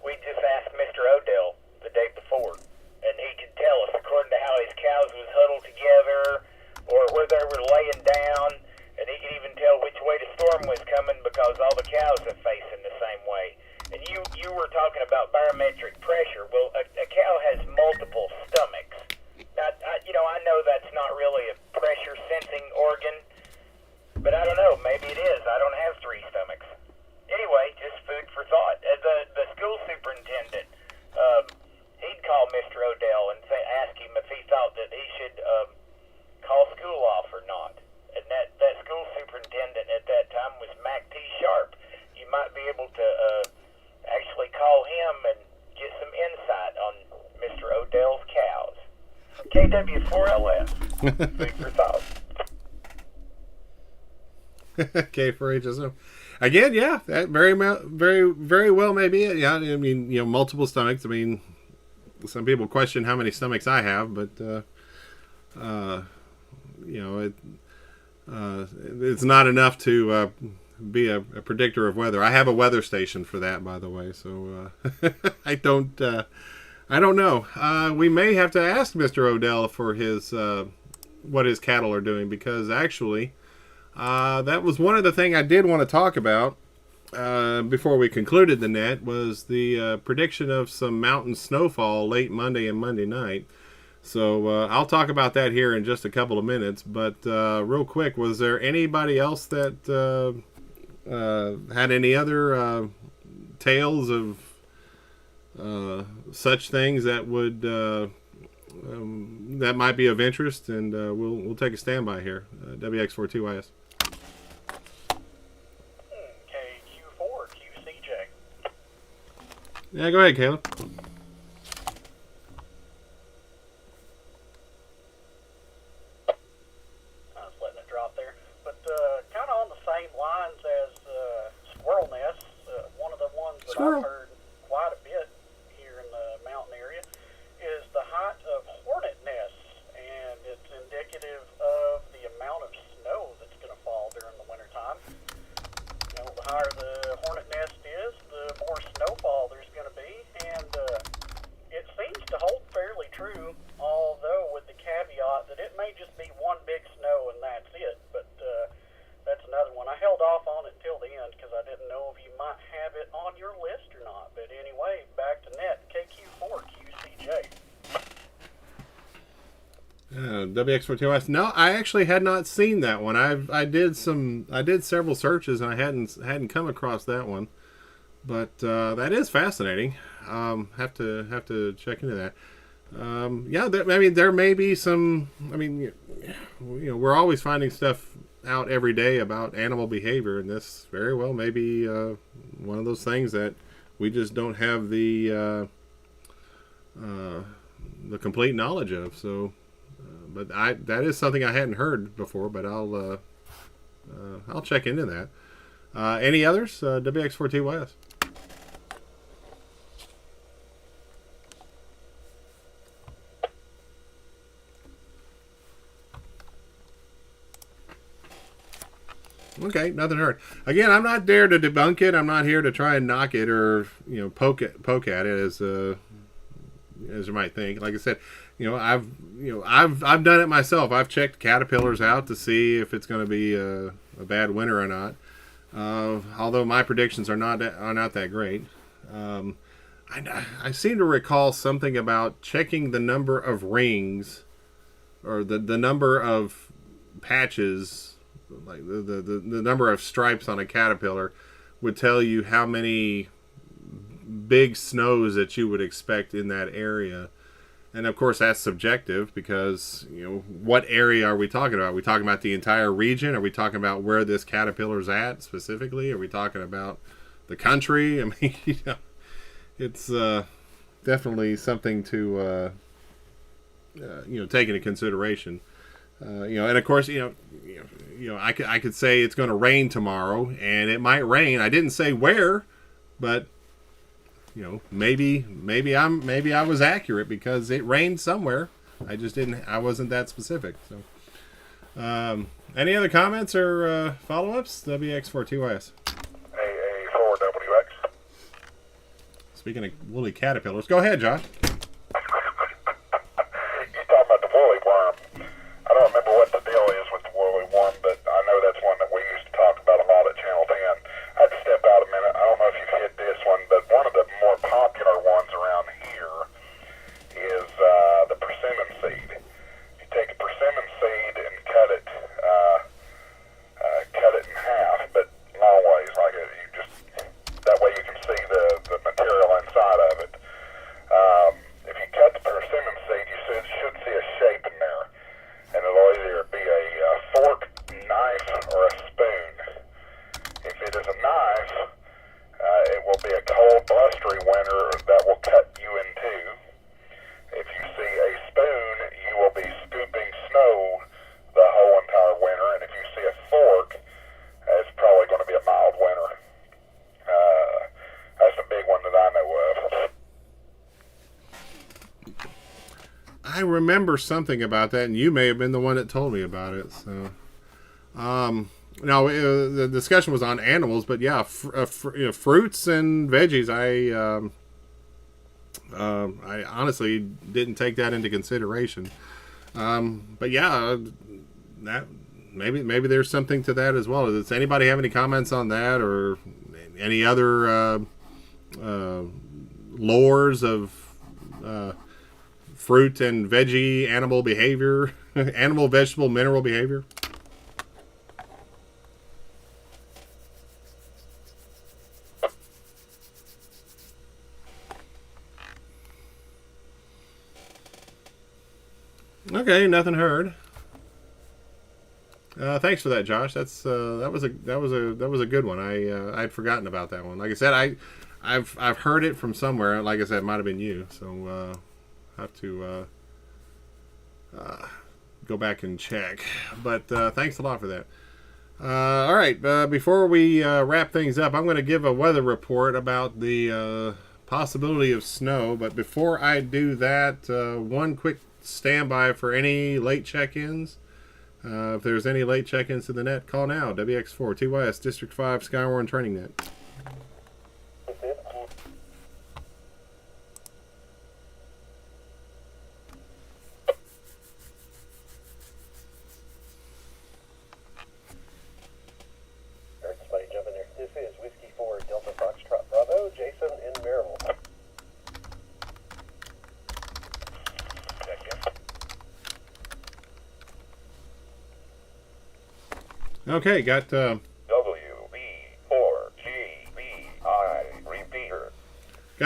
We just asked Mr. Odell the day before, and he could tell us according to how his cows was huddled together or where they were laying down, and he could even tell which way the storm was coming because all the cows are facing the same way. And you were talking about barometric pressure. Well, a KW4LS. Victor South. K4HSO. Again, yeah, that very well may be it. Yeah, I mean, multiple stomachs. I mean, some people question how many stomachs I have, but it's not enough to be a predictor of weather. I have a weather station for that, by the way. So I don't know. We may have to ask Mr. Odell for his what his cattle are doing, because actually. That was one of the things I did want to talk about before we concluded the net, was the prediction of some mountain snowfall late Monday and Monday night. So I'll talk about that here in just a couple of minutes. But real quick, was there anybody else that had any other tales of such things that would that might be of interest? And we'll take a standby here. WX42YS. Yeah, go ahead, Caleb. I was letting it drop there. But kind of on the same lines as squirrel nests, one of the ones that I've heard quite a bit here in the mountain area is the height of hornet nests. And it's indicative of the amount of snow that's going to fall during the wintertime. The higher the hornet nest is, the more snowfall there's going to be, and it seems to hold fairly true, although with the caveat that it may just be one big snow and that's it. But that's another one. I held off on it until the end because I didn't know if you might have it on your list or not. But anyway, back to net. KQ4QCJ. WX42S. No, I actually had not seen that one. I did several searches and I hadn't come across that one. But that is fascinating. Have to check into that. There may be some. I mean, we're always finding stuff out every day about animal behavior, and this very well may be one of those things that we just don't have the complete knowledge of. So. But that is something I hadn't heard before, but I'll check into that. Any others? WX42YS. Okay, nothing heard. Again, I'm not there to debunk it. I'm not here to try and knock it or poke at it as you might think. Like I said. I've done it myself. I've checked caterpillars out to see if it's going to be a bad winter or not. Although my predictions are not that great. I seem to recall something about checking the number of rings, or the number of patches, like the number of stripes on a caterpillar, would tell you how many big snows that you would expect in that area. And of course, that's subjective because, what area are we talking about? Are we talking about the entire region? Are we talking about where this caterpillar's at specifically? Are we talking about the country? I mean, it's definitely something to, take into consideration. And of course, I could say it's going to rain tomorrow, and it might rain. I didn't say where, but. Maybe I was accurate because it rained somewhere. I wasn't that specific. So, any other comments or follow-ups? WX42YS. AA4WX. Speaking of woolly caterpillars, go ahead, Josh. He's talking about the woolly worm. I don't remember what the deal is with the woolly worm, but I know that's one that we used to talk about a lot at Channel 10. I had to step out a minute. I don't know if you've hit this one, but one of the more popular ones around here is the persimmon seed. You take a persimmon seed and cut it in half, but long ways, like that way you can see the material inside of it. I remember something about that, and you may have been the one that told me about it. So, no, the discussion was on animals, but yeah, fruits and veggies. I honestly didn't take that into consideration. But yeah, that maybe there's something to that as well. Does anybody have any comments on that, or any other lores of fruit and veggie animal behavior, animal, vegetable, mineral behavior? Okay, nothing heard. Thanks for that, Josh. That was a good one. I'd forgotten about that one. Like I said, I've heard it from somewhere. Like I said, it might have been you. So have to go back and check. But thanks a lot for that. All right. Before we wrap things up, I'm going to give a weather report about the possibility of snow. But before I do that, one quick standby for any late check-ins. If there's any late check-ins to the net, call now. WX4 TYS District 5 SKYWARN Training Net. Somebody jump in there. This is Whiskey 4 Delta Foxtrot Bravo, Jason in Maryville. Okay, got WB4GBI repeater.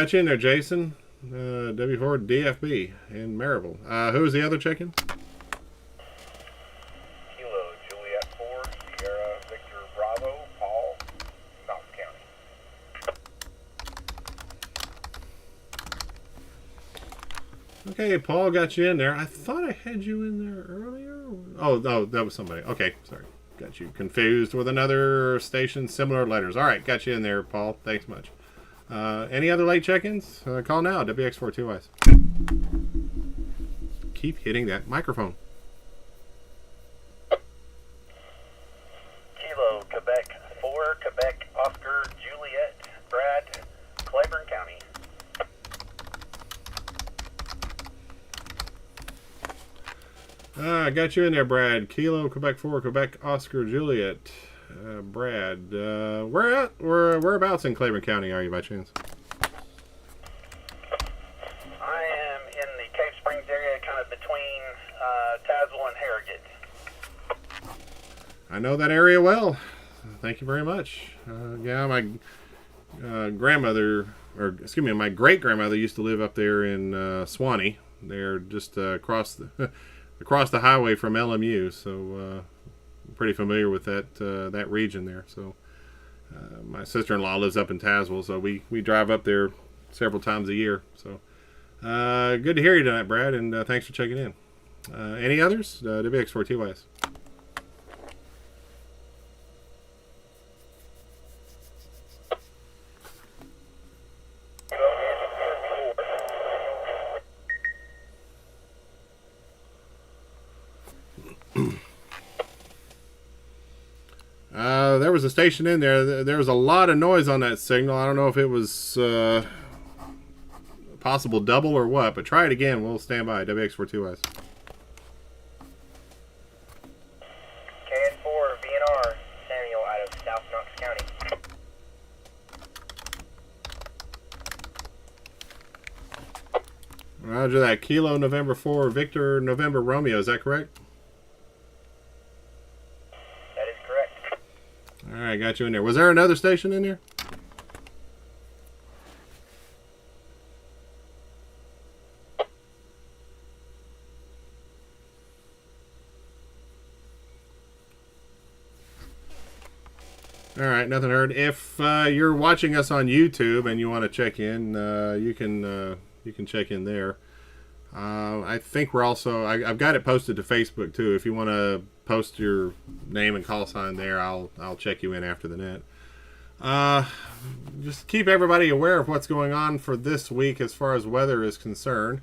got you in there, Jason. W4 DFB in Maryville. Who's the other check-in? Kilo Juliet 4 Sierra Victor Bravo Paul, Knox County. Okay, Paul got you in there. I thought I had you in there earlier. Oh, no, that was somebody. Okay, sorry. Got you confused with another station, similar letters. All right, got you in there, Paul. Thanks much. Any other late check-ins? Call now, WX42Ys. Keep hitting that microphone. Kilo Quebec 4 Quebec Oscar Juliet Brad, Claiborne County. I got you in there, Brad. Kilo Quebec 4 Quebec Oscar Juliet. Brad, whereabouts in Claiborne County are you by chance? I am in the Cave Springs area, kind of between Tazewell and Harrogate. I know that area well. Thank you very much. Yeah, my grandmother, or excuse me, my great grandmother used to live up there in Swanee. They're just across the highway from LMU, so I'm pretty familiar with that region there. So my sister-in-law lives up in Tazewell, so we drive up there several times a year. So good to hear you tonight, Brad, and thanks for checking in. Any others? WX4TYS. There was a station in there. There was a lot of noise on that signal. I don't know if it was possible double or what, but try it again. We'll stand by. WX42S. KN4 VNR Samuel out of South Knox County. Roger that. Kilo November 4 Victor November Romeo. Is that correct? That is correct. All right, got you in there. Was there another station in there? All right, nothing heard. If you're watching us on YouTube and you want to check in, you can check in there. I think we're also. I've got it posted to Facebook too. If you want to post your name and call sign there, I'll check you in after the net. Just keep everybody aware of what's going on for this week as far as weather is concerned.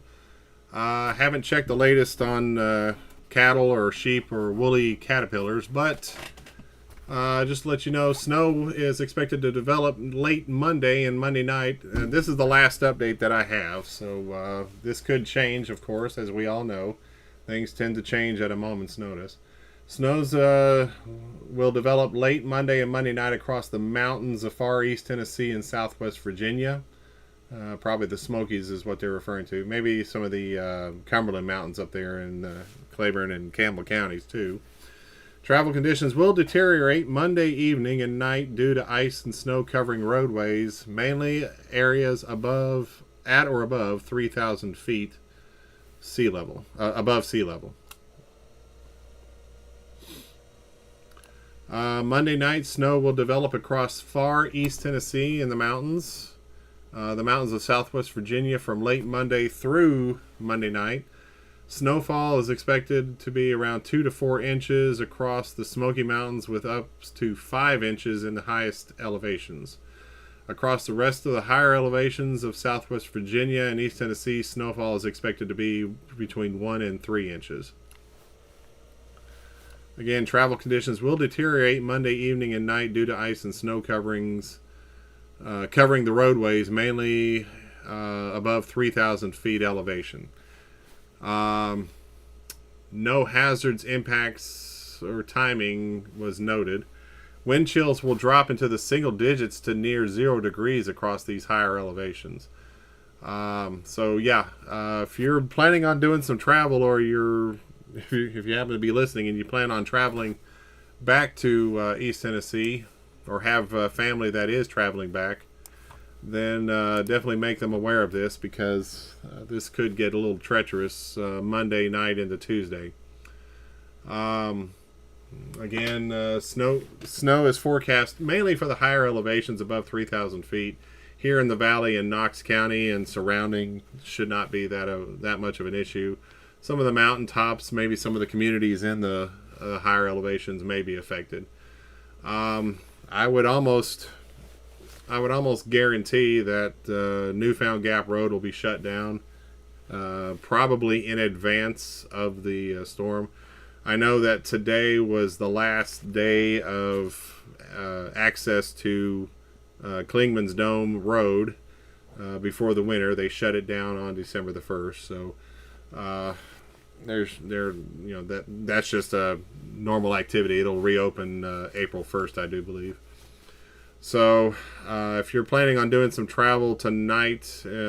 Haven't checked the latest on cattle or sheep or woolly caterpillars, but just to let you know, snow is expected to develop late Monday and Monday night. This is the last update that I have, so this could change, of course, as we all know. Things tend to change at a moment's notice. Snows will develop late Monday and Monday night across the mountains of far east Tennessee and southwest Virginia. Probably the Smokies is what they're referring to. Maybe some of the Cumberland Mountains up there in Claiborne and Campbell counties too. Travel conditions will deteriorate Monday evening and night due to ice and snow covering roadways, mainly areas at or above 3,000 feet sea level, above sea level. Monday night, snow will develop across far east Tennessee in the mountains of southwest Virginia from late Monday through Monday night. Snowfall is expected to be around 2 to 4 inches across the Smoky Mountains, with up to 5 inches in the highest elevations. Across the rest of the higher elevations of southwest Virginia and east Tennessee, snowfall is expected to be between 1 and 3 inches. Again, travel conditions will deteriorate Monday evening and night due to ice and snow covering the roadways, mainly above 3,000 feet elevation. No hazards, impacts, or timing was noted. Wind chills will drop into the single digits to near 0 degrees across these higher elevations. If you're planning on doing some travel, or if you happen to be listening and you plan on traveling back to East Tennessee, or have family that is traveling back, then definitely make them aware of this, because this could get a little treacherous Monday night into Tuesday. Snow is forecast mainly for the higher elevations above 3,000 feet. Here in the valley in Knox County and surrounding should not be that much of an issue. Some of the mountaintops, maybe some of the communities in the higher elevations may be affected. I would almost guarantee that Newfound Gap Road will be shut down, probably in advance of the storm. I know that today was the last day of access to Klingman's Dome Road before the winter. They shut it down on December the 1st. So that's just a normal activity. It'll reopen April 1st, I do believe. So if you're planning on doing some travel tonight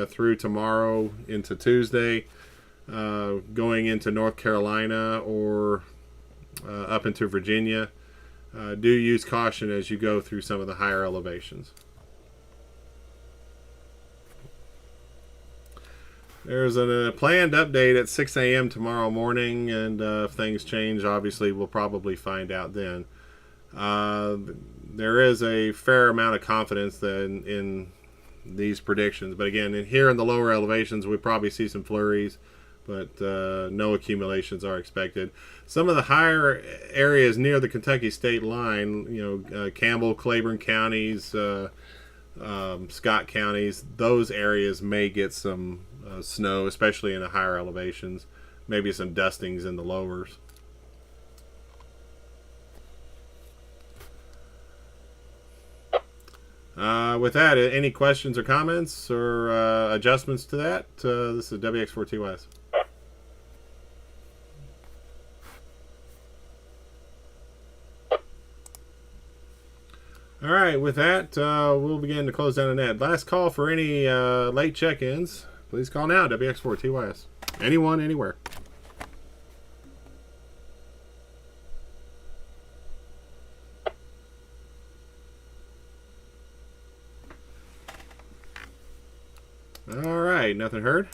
through tomorrow into Tuesday, going into North Carolina or up into Virginia, do use caution as you go through some of the higher elevations. There's a planned update at 6 a.m. tomorrow morning, and if things change, obviously we'll probably find out then. There is a fair amount of confidence in these predictions, but again, here in the lower elevations, we probably see some flurries, but no accumulations are expected. Some of the higher areas near the Kentucky state line, Campbell, Claiborne counties, Scott counties, those areas may get some snow, especially in the higher elevations. Maybe some dustings in the lowers. With that, any questions or comments or adjustments to that? This is WX4TYS. All right, with that, we'll begin to close down the net. Last call for any late check-ins. Please call now, WX4TYS. Anyone, anywhere. All right, nothing heard.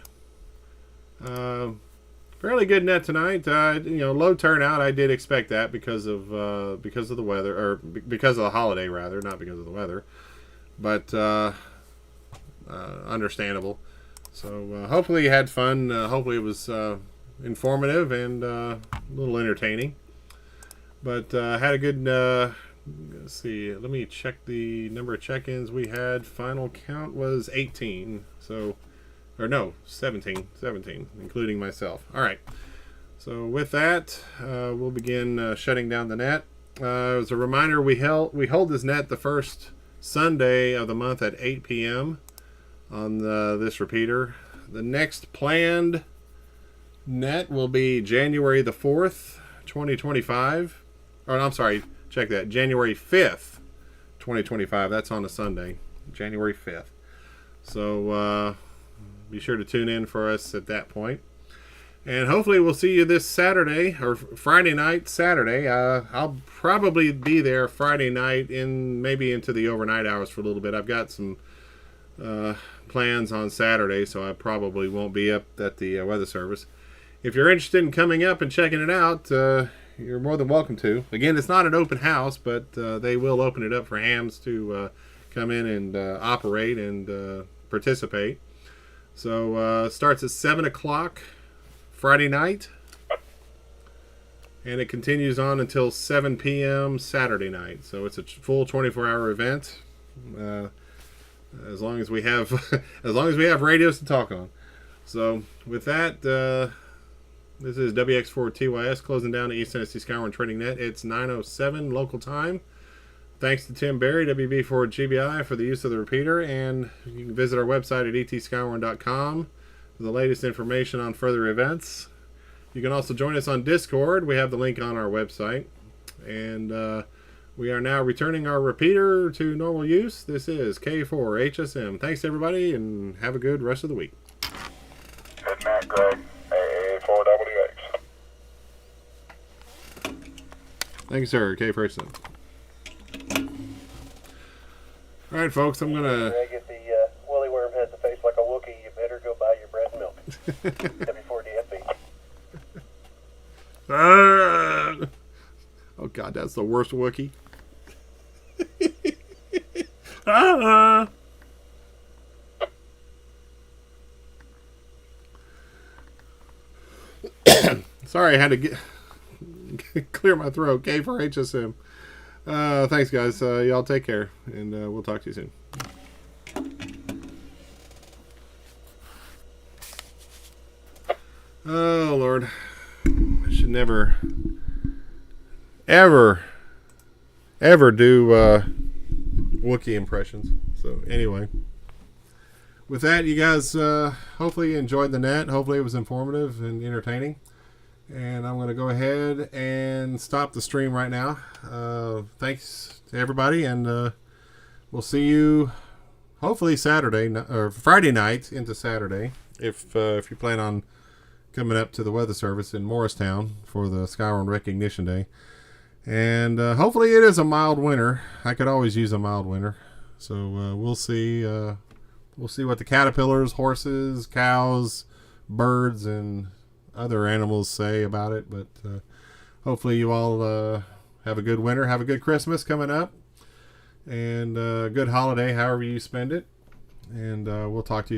Fairly good net tonight. Low turnout. I did expect that because of the weather, or because of the holiday rather, not because of the weather. But understandable. So hopefully you had fun. Hopefully it was informative and a little entertaining. But had a good. Let's see. Let me check the number of check-ins we had. Final count was 18. So Or no, 17, including myself. All right. So with that, we'll begin shutting down the net. As a reminder, we hold this net the first Sunday of the month at 8 p.m. on this repeater. The next planned net will be January the 4th, 2025. Or I'm sorry, check that. January 5th, 2025. That's on a Sunday. January 5th. So be sure to tune in for us at that point. And hopefully we'll see you this Saturday, or Friday night, Saturday. I'll probably be there Friday night, maybe into the overnight hours for a little bit. I've got some plans on Saturday, so I probably won't be up at the weather service. If you're interested in coming up and checking it out, you're more than welcome to. Again, it's not an open house, but they will open it up for hams to come in and operate and participate. So starts at 7 o'clock Friday night, and it continues on until 7 p.m. Saturday night. So it's a full 24-hour event. As long as we have radios to talk on. So with that, this is WX4TYS closing down the East Tennessee SKYWARN Trading Net. It's 9:07 local time. Thanks to Tim Berry, WB4GBI, for the use of the repeater, and you can visit our website at etskywar.com for the latest information on further events. You can also join us on Discord. We have the link on our website. And we are now returning our repeater to normal use. This is K4HSM. Thanks, everybody, and have a good rest of the week. Good night, Greg. AA4WX. Thank you, sir. K4HSM. All right, folks, I'm going to... Greg, if the woolly worm has a face like a Wookiee, you better go buy your bread and milk. W4DFB. Oh, God, that's the worst Wookiee. Sorry, I had to clear my throat. K4HSM. Thanks, guys. Y'all take care, and we'll talk to you soon. Oh, Lord. I should never, ever do Wookiee impressions. So, anyway. With that, you guys hopefully you enjoyed the net. Hopefully it was informative and entertaining. And I'm going to go ahead and stop the stream right now. Thanks to everybody, and we'll see you hopefully Saturday or Friday night into Saturday if you plan on coming up to the weather service in Morristown for the SKYWARN Recognition Day. And hopefully it is a mild winter. I could always use a mild winter. So we'll see. We'll see what the caterpillars, horses, cows, birds, and other animals say about it. But hopefully you all have a good winter. Have a good Christmas coming up. And a good holiday, however you spend it. And we'll talk to you